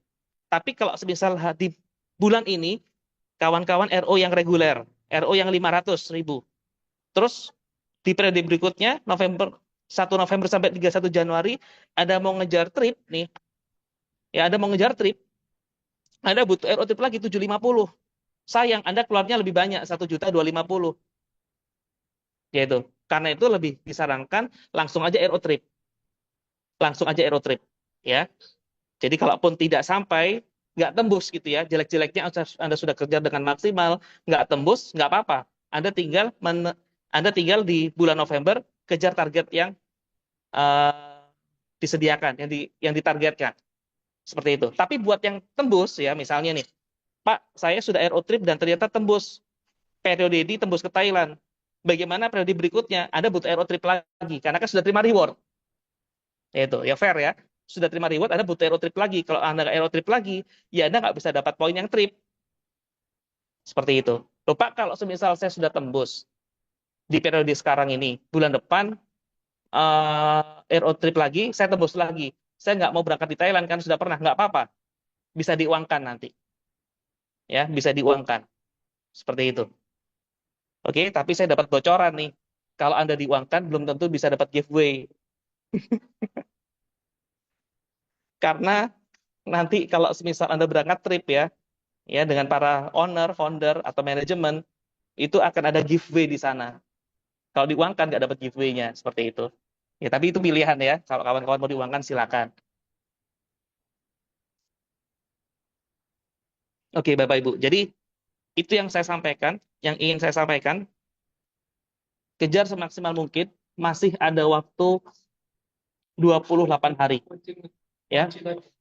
Tapi kalau misal di bulan ini, kawan-kawan RO yang reguler, RO yang 500.000. Terus di periode berikutnya, 1 November sampai 31 Januari, Anda mau ngejar trip nih, ya Anda mau ngejar trip, Anda butuh RO trip lagi 750. Sayang, Anda keluarnya lebih banyak, 1.250.000. Yaitu, karena itu lebih disarankan langsung aja RO trip. Langsung aja Aero Trip. Ya. Jadi kalaupun tidak sampai, nggak tembus gitu ya, jelek-jeleknya Anda sudah kerja dengan maksimal, nggak tembus, nggak apa-apa. Anda tinggal di bulan November kejar target yang disediakan, yang ditargetkan. Seperti itu. Tapi buat yang tembus ya, misalnya nih, Pak, saya sudah Aero Trip dan ternyata tembus. Periode ini tembus ke Thailand. Bagaimana periode berikutnya? Anda butuh Aero Trip lagi, karena kan sudah terima reward. Itu ya fair ya, sudah terima reward, Anda butuh Aero Trip lagi. Kalau Anda nggak Aero Trip lagi, ya Anda nggak bisa dapat poin yang trip. Seperti itu. Loh Pak, kalau semisal saya sudah tembus di periode sekarang ini, bulan depan Aero Trip lagi, saya tembus lagi. Saya nggak mau berangkat di Thailand kan sudah pernah, nggak apa-apa. Bisa diuangkan nanti. Ya, bisa diuangkan. Seperti itu. Oke, tapi saya dapat bocoran nih. Kalau Anda diuangkan, belum tentu bisa dapat giveaway. Karena nanti kalau semisal Anda berangkat trip ya dengan para owner, founder atau manajemen, itu akan ada giveaway di sana. Kalau diuangkan nggak dapat giveaway-nya seperti itu. Ya, tapi itu pilihan ya. Kalau kawan-kawan mau diuangkan silakan. Oke, Bapak Ibu. Jadi itu yang saya sampaikan, yang ingin saya sampaikan. Kejar semaksimal mungkin, masih ada waktu 28 hari. Ya,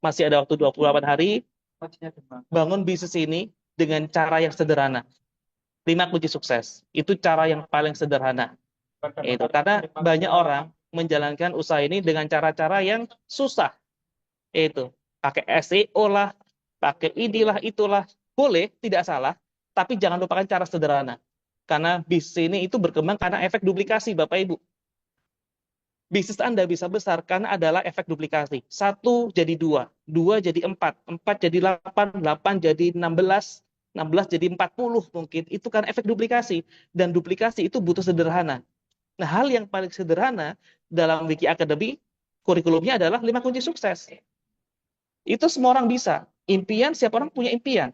masih ada waktu 28 hari. Bangun bisnis ini dengan cara yang sederhana. 5 kunci sukses. Itu cara yang paling sederhana. Itu karena banyak orang menjalankan usaha ini dengan cara-cara yang susah. Itu pakai SEO lah, pakai inilah itulah. Boleh, tidak salah, tapi jangan lupakan cara sederhana. Karena bisnis ini itu berkembang karena efek duplikasi, Bapak Ibu. Bisnis Anda bisa besar karena adalah efek duplikasi. 1 jadi 2, 2 jadi 4, 4 jadi 8, 8 jadi 16, 16 jadi 40 mungkin. Itu kan efek duplikasi. Dan duplikasi itu butuh sederhana. Nah, hal yang paling sederhana dalam Wiki Academy, kurikulumnya adalah 5 kunci sukses. Itu semua orang bisa. Impian, setiap orang punya impian.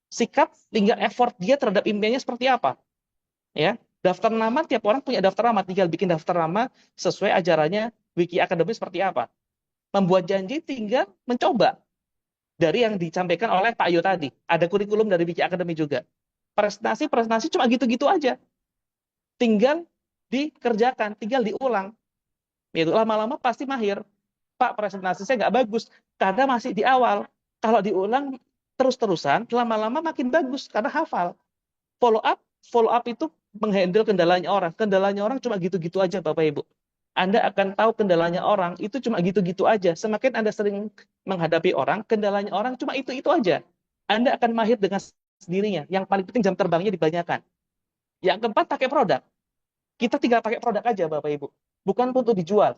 Sikap, tinggal effort dia terhadap impiannya seperti apa. Ya, daftar nama, tiap orang punya daftar nama. Tinggal bikin daftar nama sesuai ajarannya Wiki Academy seperti apa. Membuat janji tinggal mencoba. Dari yang disampaikan oleh Pak Ayo tadi. Ada kurikulum dari Wiki Academy juga. Presentasi cuma gitu-gitu aja. Tinggal dikerjakan, tinggal diulang. Itu lama-lama pasti mahir. Pak, presentasi saya nggak bagus karena masih di awal. Kalau diulang terus-terusan, lama-lama makin bagus karena hafal. Follow up itu menghandle kendalanya orang. Kendalanya orang cuma gitu-gitu aja, Bapak Ibu. Anda akan tahu kendalanya orang itu cuma gitu-gitu aja. Semakin Anda sering menghadapi orang, kendalanya orang cuma itu-itu aja. Anda akan mahir dengan sendirinya. Yang paling penting jam terbangnya dibanyakan. Yang keempat, pakai produk. Kita tinggal pakai produk aja, Bapak Ibu. bukan untuk dijual.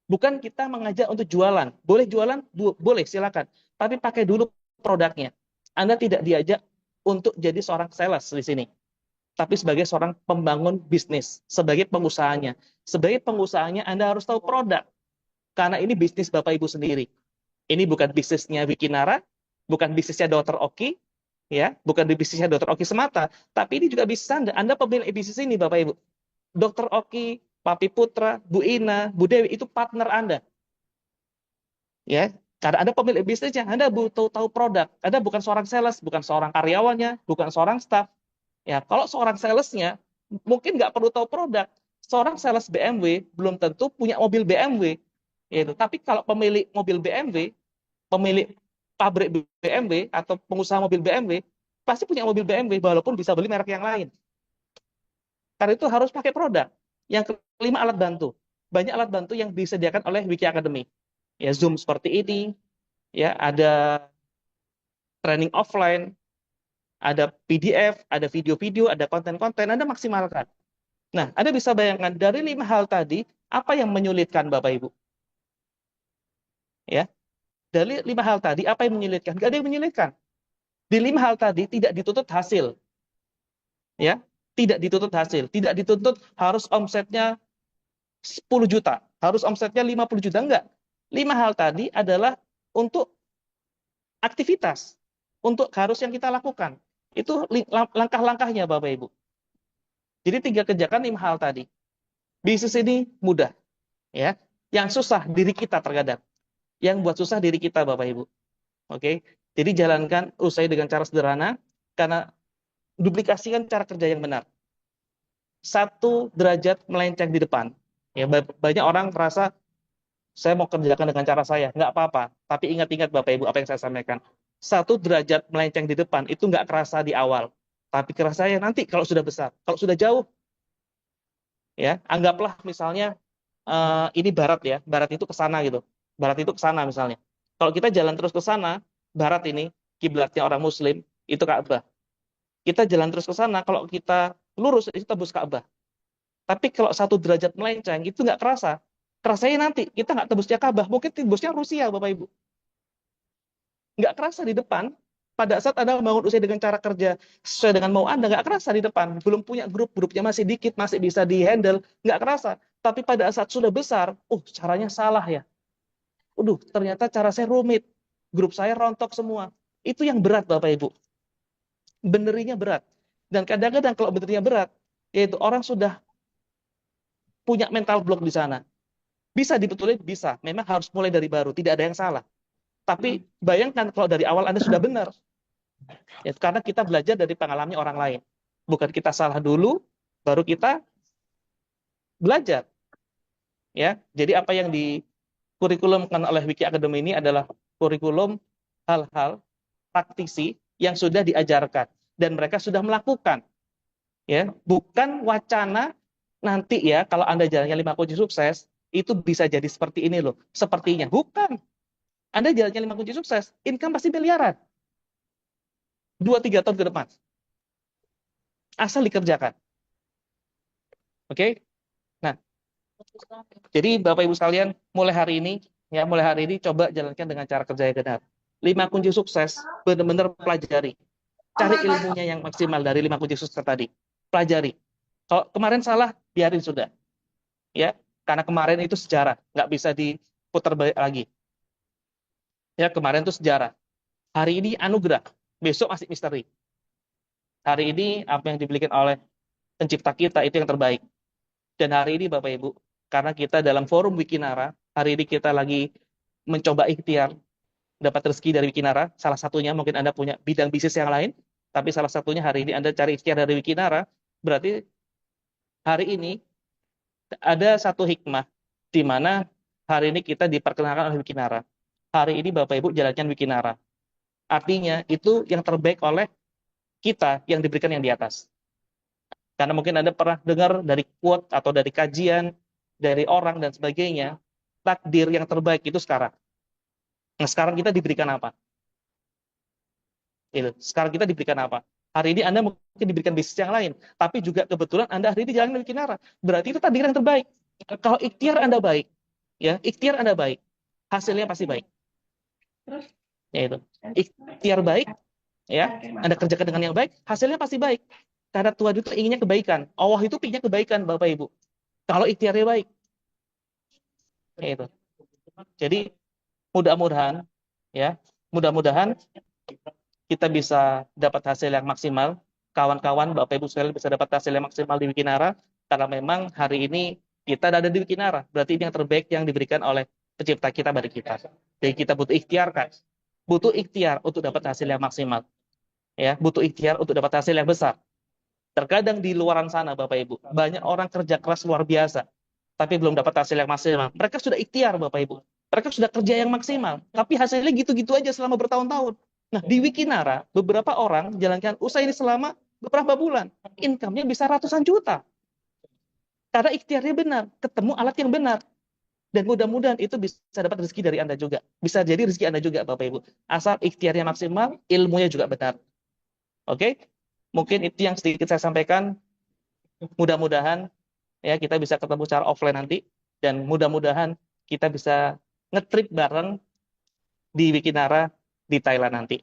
Bukan kita mengajak untuk jualan. Boleh jualan, boleh, silakan. Tapi pakai dulu produknya. Anda tidak diajak untuk jadi seorang sales di sini, tapi sebagai seorang pembangun bisnis, sebagai pengusahanya. Sebagai pengusahanya Anda harus tahu produk, karena ini bisnis Bapak Ibu sendiri. Ini bukan bisnisnya Wikinara, bukan bisnisnya Dr. Oki, ya, bukan bisnisnya Dr. Oki semata, tapi ini juga bisnis Anda. Anda pemilik bisnis ini, Bapak Ibu. Dr. Oki, Papi Putra, Bu Ina, Bu Dewi itu partner Anda. Ya, karena Anda pemilik bisnisnya, Anda butuh tahu produk. Anda bukan seorang sales, bukan seorang karyawannya, bukan seorang staff. Ya, kalau seorang salesnya mungkin nggak perlu tahu produk. Seorang sales BMW belum tentu punya mobil BMW. Yaitu. Tapi kalau pemilik mobil BMW, pemilik pabrik BMW atau pengusaha mobil BMW, pasti punya mobil BMW walaupun bisa beli merek yang lain. Karena itu harus pakai produk. Yang kelima, alat bantu. Banyak alat bantu yang disediakan oleh Wiki Academy. Ya, Zoom seperti ini, ya, ada training offline, ada PDF, ada video-video, ada konten-konten, Anda maksimalkan. Nah, Anda bisa bayangkan dari 5 hal tadi, apa yang menyulitkan Bapak Ibu? Ya, dari 5 hal tadi, apa yang menyulitkan? Nggak ada yang menyulitkan. Di 5 hal tadi tidak dituntut hasil. Ya, tidak dituntut hasil. Tidak dituntut harus omsetnya 10 juta, harus omsetnya 50 juta, enggak. 5 hal tadi adalah untuk aktivitas, untuk harus yang kita lakukan. Itu langkah-langkahnya Bapak Ibu. Jadi 3 kerjakan 5 hal tadi. Bisnis ini mudah, ya. Yang susah diri kita terkadang. Yang buat susah diri kita Bapak Ibu. Oke. Jadi jalankan usaha dengan cara sederhana, karena duplikasikan cara kerja yang benar. 1 derajat melenceng di depan. Ya, banyak orang merasa saya mau kerjakan dengan cara saya, nggak apa-apa. Tapi ingat-ingat Bapak Ibu apa yang saya sampaikan. 1 derajat melenceng di depan itu nggak kerasa di awal, tapi kerasa ya nanti kalau sudah besar, kalau sudah jauh. Ya, anggaplah misalnya ini barat ya, barat itu ke sana gitu. Barat itu ke sana misalnya. Kalau kita jalan terus ke sana, barat ini kiblatnya orang Muslim itu Ka'bah. Kita jalan terus ke sana, kalau kita lurus itu tembus Ka'bah. Tapi kalau 1 derajat melenceng itu nggak kerasa. Kerasanya nanti kita nggak tembusnya Ka'bah, mungkin tembusnya Rusia Bapak Ibu. Nggak kerasa di depan. Pada saat Anda membangun usaha dengan cara kerja sesuai dengan mau Anda, nggak kerasa di depan. Belum punya grupnya masih dikit, masih bisa di-handle, nggak kerasa. Tapi pada saat sudah besar, caranya salah ya. Ternyata cara saya rumit. Grup saya rontok semua. Itu yang berat Bapak Ibu. Benerinya berat. Dan kadang-kadang kalau benerinya berat, yaitu orang sudah punya mental block di sana. Bisa dibetulin? Bisa. Memang harus mulai dari baru. Tidak ada yang salah. Tapi bayangkan kalau dari awal Anda sudah benar. Ya, karena kita belajar dari pengalamannya orang lain. Bukan kita salah dulu, baru kita belajar. Ya, jadi apa yang di kurikulumkan oleh Wiki Academy ini adalah kurikulum hal-hal praktisi yang sudah diajarkan dan mereka sudah melakukan. Ya, bukan wacana nanti ya kalau Anda jalannya 5 kunci sukses itu bisa jadi seperti ini loh. Sepertinya bukan. Anda jalannya 5 kunci sukses, income pasti miliaran. 2-3 tahun ke depan. Asal dikerjakan. Oke? Nah, jadi Bapak Ibu sekalian, mulai hari ini coba jalankan dengan cara kerja yang benar. 5 kunci sukses, benar-benar pelajari. Cari ilmunya yang maksimal dari 5 kunci sukses tadi. Pelajari. Kalau kemarin salah, biarin sudah. Ya, karena kemarin itu sejarah, nggak bisa diputar balik lagi. Ya, kemarin itu sejarah. Hari ini anugerah, besok masih misteri. Hari ini apa yang diberikan oleh pencipta kita itu yang terbaik. Dan hari ini Bapak Ibu, karena kita dalam forum Wikinara, hari ini kita lagi mencoba ikhtiar dapat rezeki dari Wikinara. Salah satunya mungkin Anda punya bidang bisnis yang lain, tapi salah satunya hari ini Anda cari ikhtiar dari Wikinara. Berarti hari ini ada satu hikmah di mana hari ini kita diperkenalkan oleh Wikinara. Hari ini Bapak Ibu jalankan Wikinara. Artinya itu yang terbaik oleh kita yang diberikan yang di atas. Karena mungkin Anda pernah dengar dari quote atau dari kajian, dari orang dan sebagainya, takdir yang terbaik itu sekarang. Nah, sekarang kita diberikan apa? Sekarang kita diberikan apa? Hari ini Anda mungkin diberikan bisnis yang lain, tapi juga kebetulan Anda hari ini jalan Wikinara. Berarti itu takdir yang terbaik. Kalau ikhtiar Anda baik, ya, ikhtiar Anda baik, hasilnya pasti baik. Yaitu ikhtiar baik, ya, Anda kerjakan dengan yang baik, hasilnya pasti baik. Karena Tuhan itu inginnya kebaikan. Allah itu inginnya kebaikan, Bapak Ibu. Kalau ikhtiarnya baik, yaitu. Jadi mudah-mudahan, ya, mudah-mudahan kita bisa dapat hasil yang maksimal. Kawan-kawan, Bapak Ibu sekalian bisa dapat hasil yang maksimal di Wikinara, karena memang hari ini kita ada di Wikinara. Berarti ini yang terbaik yang diberikan oleh pencipta kita pada kita. Jadi kita butuh ikhtiar, kan? Butuh ikhtiar untuk dapat hasil yang maksimal. Ya, butuh ikhtiar untuk dapat hasil yang besar. Terkadang di luaran sana, Bapak Ibu, banyak orang kerja keras luar biasa, tapi belum dapat hasil yang maksimal. Mereka sudah ikhtiar, Bapak Ibu. Mereka sudah kerja yang maksimal, tapi hasilnya gitu-gitu aja selama bertahun-tahun. Nah, di Wikinara, beberapa orang jalankan usaha ini selama beberapa bulan. Income-nya bisa ratusan juta. Karena ikhtiarnya benar, ketemu alat yang benar. Dan mudah-mudahan itu bisa dapat rezeki dari Anda juga. Bisa jadi rezeki Anda juga, Bapak Ibu. Asal ikhtiarnya maksimal, ilmunya juga benar. Oke? Mungkin itu yang sedikit saya sampaikan. Mudah-mudahan ya kita bisa ketemu secara offline nanti, dan mudah-mudahan kita bisa ngetrip bareng di Wikinara di Thailand nanti.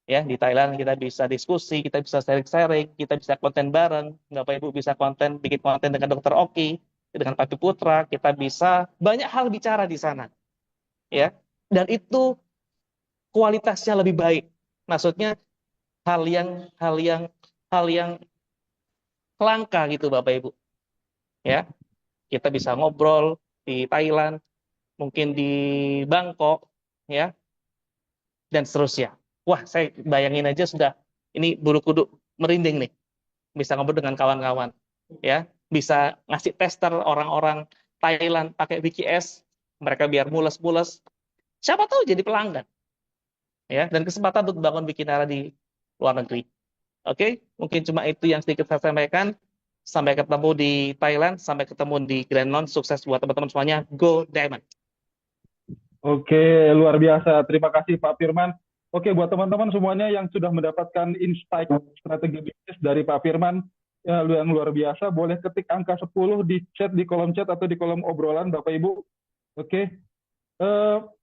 Ya, di Thailand kita bisa diskusi, kita bisa sharing-sharing, kita bisa konten bareng. Bapak Ibu bisa bikin konten dengan Dr. Oki, dengan Papi Putra, kita bisa banyak hal bicara di sana. Ya. Dan itu kualitasnya lebih baik. Maksudnya hal yang langka gitu, Bapak Ibu. Ya. Kita bisa ngobrol di Thailand, mungkin di Bangkok, ya, dan seterusnya. Wah, saya bayangin aja sudah, ini bulu kuduk merinding nih, bisa ngobrol dengan kawan-kawan, ya, bisa ngasih tester orang-orang Thailand pakai WKS, mereka biar mules-mules, siapa tahu jadi pelanggan, ya, dan kesempatan untuk bangun Wikinara di luar negeri. Oke, mungkin cuma itu yang sedikit saya sampaikan. Sampai ketemu di Thailand, sampai ketemu di Grand Launch. Sukses buat teman-teman semuanya. Go Diamond! Oke, luar biasa. Terima kasih Pak Firman. Oke, buat teman-teman semuanya yang sudah mendapatkan insight strategi bisnis dari Pak Firman, yang luar biasa, boleh ketik angka 10 di chat, di kolom chat atau di kolom obrolan Bapak Ibu. Oke.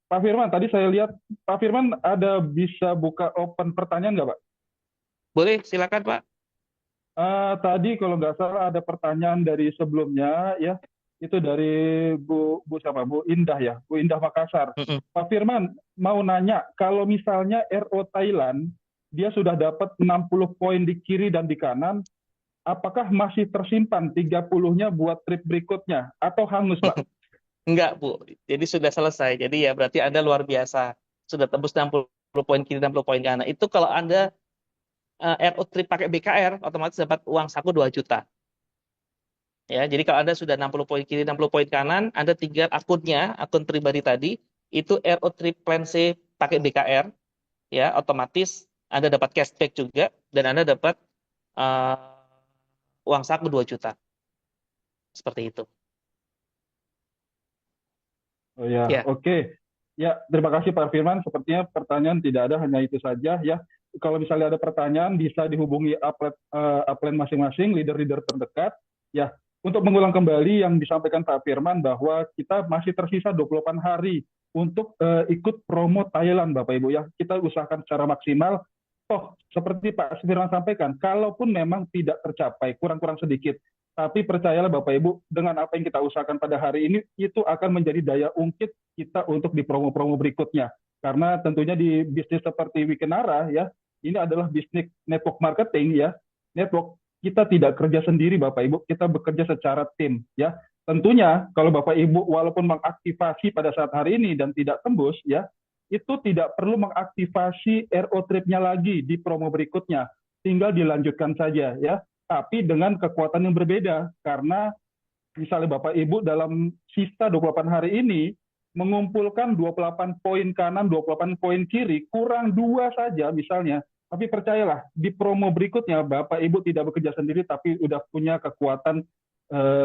Pak Firman, tadi saya lihat Pak Firman ada bisa buka open pertanyaan nggak, Pak? Boleh, silakan Pak. Tadi kalau nggak salah ada pertanyaan dari sebelumnya, ya, itu dari Bu Indah, ya, Bu Indah Makassar. Pak Firman mau nanya, kalau misalnya RO Thailand dia sudah dapat 60 poin di kiri dan di kanan, apakah masih tersimpan 30-nya buat trip berikutnya atau hangus, Pak? Enggak, Bu. Jadi sudah selesai. Jadi ya berarti Anda luar biasa. Sudah tembus 60 poin kiri, 60 poin kanan. Itu kalau Anda RO trip pakai BKR, otomatis dapat uang saku 2 juta. Ya, jadi kalau Anda sudah 60 poin kiri, 60 poin kanan, Anda tinggal akunnya, akun pribadi tadi, itu RO trip plan C pakai BKR, ya, otomatis Anda dapat cashback juga, dan Anda dapat uang saku 2 juta. Seperti itu. Oh ya, Ya. oke. Ya, terima kasih Pak Firman. Sepertinya pertanyaan tidak ada, hanya itu saja, ya. Kalau misalnya ada pertanyaan, bisa dihubungi upline masing-masing, leader-leader terdekat. Ya, untuk mengulang kembali yang disampaikan Pak Firman bahwa kita masih tersisa 28 hari untuk ikut promo Thailand, Bapak Ibu, ya. Kita usahakan secara maksimal. Oh, seperti Pak Firman sampaikan, kalaupun memang tidak tercapai, kurang-kurang sedikit, tapi percayalah Bapak Ibu, dengan apa yang kita usahakan pada hari ini, itu akan menjadi daya ungkit kita untuk di promo-promo berikutnya. Karena tentunya di bisnis seperti Wikinara, ya, ini adalah bisnis network marketing, ya. Network, kita tidak kerja sendiri Bapak Ibu, kita bekerja secara tim, ya. Tentunya kalau Bapak Ibu walaupun mengaktifasi pada saat hari ini dan tidak tembus, ya, itu tidak perlu mengaktifasi RO trip-nya lagi di promo berikutnya. Tinggal dilanjutkan saja, ya. Tapi dengan kekuatan yang berbeda, karena misalnya Bapak Ibu dalam sisa 28 hari ini mengumpulkan 28 poin kanan, 28 poin kiri, kurang 2 saja misalnya, tapi percayalah, di promo berikutnya Bapak Ibu tidak bekerja sendiri, tapi udah punya kekuatan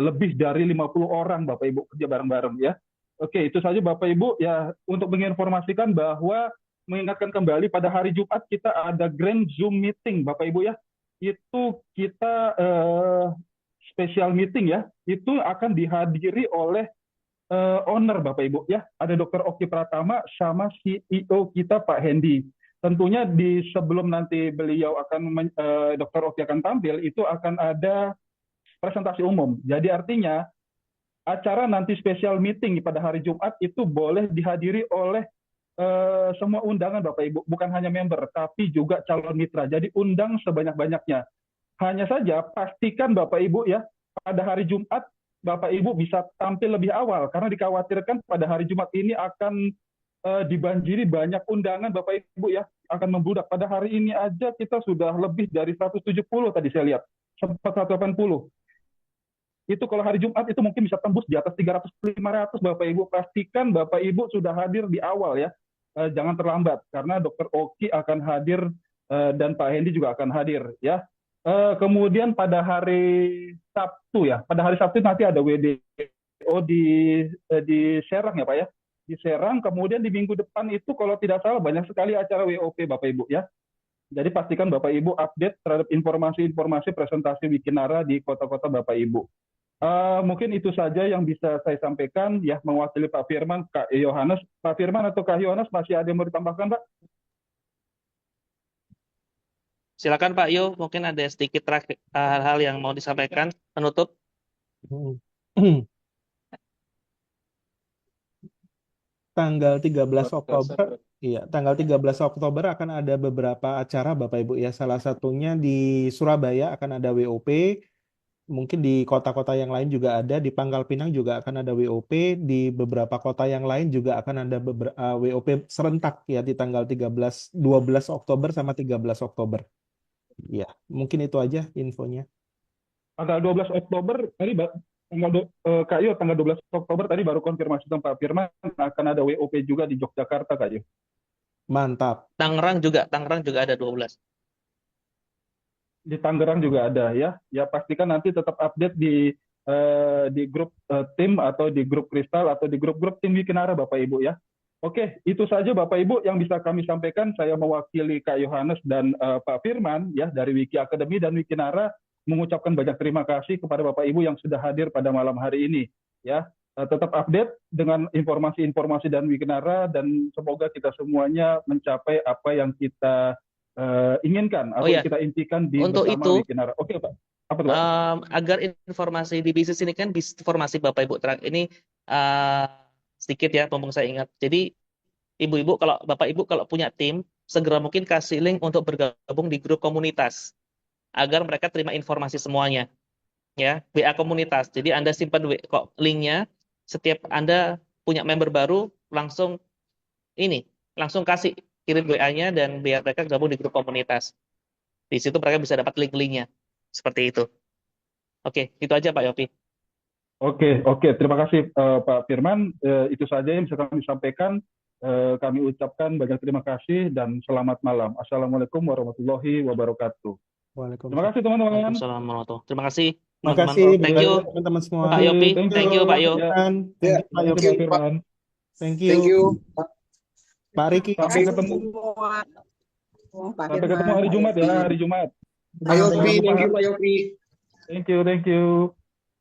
lebih dari 50 orang Bapak Ibu kerja bareng-bareng, ya. Oke, itu saja Bapak Ibu, ya, untuk menginformasikan bahwa mengingatkan kembali pada hari Jumat kita ada Grand Zoom Meeting Bapak Ibu, ya. Itu kita special meeting ya, itu akan dihadiri oleh owner Bapak Ibu ya. Ada Dr. Oki Pratama sama CEO kita Pak Hendy. Tentunya di sebelum nanti beliau akan Dr. Oki akan tampil, itu akan ada presentasi umum. Jadi artinya acara nanti special meeting pada hari Jumat itu boleh dihadiri oleh semua undangan Bapak Ibu, bukan hanya member, tapi juga calon mitra. Jadi undang sebanyak-banyaknya. Hanya saja pastikan Bapak Ibu ya, pada hari Jumat Bapak Ibu bisa tampil lebih awal, karena dikhawatirkan pada hari Jumat ini akan dibanjiri banyak undangan Bapak Ibu ya, akan membludak. Pada hari ini aja kita sudah lebih dari 170 tadi saya lihat, sempat 180. Itu kalau hari Jumat itu mungkin bisa tembus di atas 300-500 Bapak Ibu. Pastikan Bapak Ibu sudah hadir di awal ya. Jangan terlambat, karena Dr. Oki akan hadir dan Pak Hendy juga akan hadir ya. Kemudian pada hari Sabtu ya, pada hari Sabtu nanti ada WDO di Serang ya Pak ya, di Serang. Kemudian di minggu depan itu kalau tidak salah banyak sekali acara WOP Bapak Ibu ya. Jadi pastikan Bapak Ibu update terhadap informasi-informasi presentasi Wikinara di kota-kota Bapak Ibu. Mungkin itu saja yang bisa saya sampaikan ya, mewakili Pak Firman, Kak Yohanes. Pak Firman atau Kak Yohanes masih ada yang mau ditambahkan Pak? Silakan Pak Yo, mungkin ada sedikit hal-hal yang mau disampaikan penutup. Tanggal 13 Oktober, iya, tanggal 13 Oktober akan ada beberapa acara Bapak Ibu ya. Salah satunya di Surabaya akan ada WOP, mungkin di kota-kota yang lain juga ada, di Pangkal Pinang juga akan ada WOP, di beberapa kota yang lain juga akan ada WOP serentak ya di tanggal 12 Oktober sama 13 Oktober. Ya, mungkin itu aja infonya. Tanggal 12 Oktober tadi Kak Yo, tanggal 12 Oktober tadi baru konfirmasi sama Pak Firman akan ada WOP juga di Yogyakarta Kak Yo. Mantap. Tangerang juga ada 12. Di Tangerang juga ada ya. Ya pastikan nanti tetap update di grup tim atau di grup Kristal atau di grup-grup tim Wikinara Bapak Ibu ya. Oke, itu saja Bapak Ibu yang bisa kami sampaikan. Saya mewakili Kak Yohanes dan Pak Firman ya dari Wiki Academy dan Wikinara, mengucapkan banyak terima kasih kepada Bapak Ibu yang sudah hadir pada malam hari ini ya. Tetap update dengan informasi-informasi dan Wikinara, dan semoga kita semuanya mencapai apa yang kita inginkan atau ya, kita impikan di untuk bersama itu, Wikinara. Oke Pak, apa tuh Pak? agar informasi di bisnis ini kan informasi Bapak Ibu terang ini sedikit ya, mumpung saya ingat. Jadi ibu-ibu, kalau Bapak Ibu kalau punya tim, segera mungkin kasih link untuk bergabung di grup komunitas agar mereka terima informasi semuanya ya, WA komunitas. Jadi Anda simpan linknya, setiap Anda punya member baru langsung kasih kirim WA-nya dan biar mereka gabung di grup komunitas. Di situ mereka bisa dapat link-linknya seperti itu. Oke, itu aja Pak Yopi. Oke, terima kasih Pak Firman. Itu saja yang bisa kami sampaikan. Kami ucapkan banyak terima kasih dan selamat malam. Assalamualaikum warahmatullahi wabarakatuh. Terima kasih teman-teman. Waalaikumsalam warahmatullahi. Terima kasih Terima teman-teman. kasih Thank you teman-teman semua. Pak Yopi. Thank you Pak Yo. Thank you Pak Yopi. Pak Firman. Thank you Pak Riki. Sampai ketemu. Sampai ketemu hari Jumat ya, hari Jumat. Pak Yopi, thank you Pak Yopi.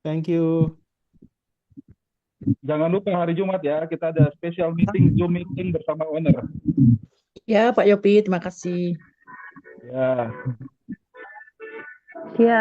Thank you. Jangan lupa hari Jumat ya, kita ada special meeting, Zoom meeting bersama owner. Ya, Pak Yopi, terima kasih. Ya. Ya.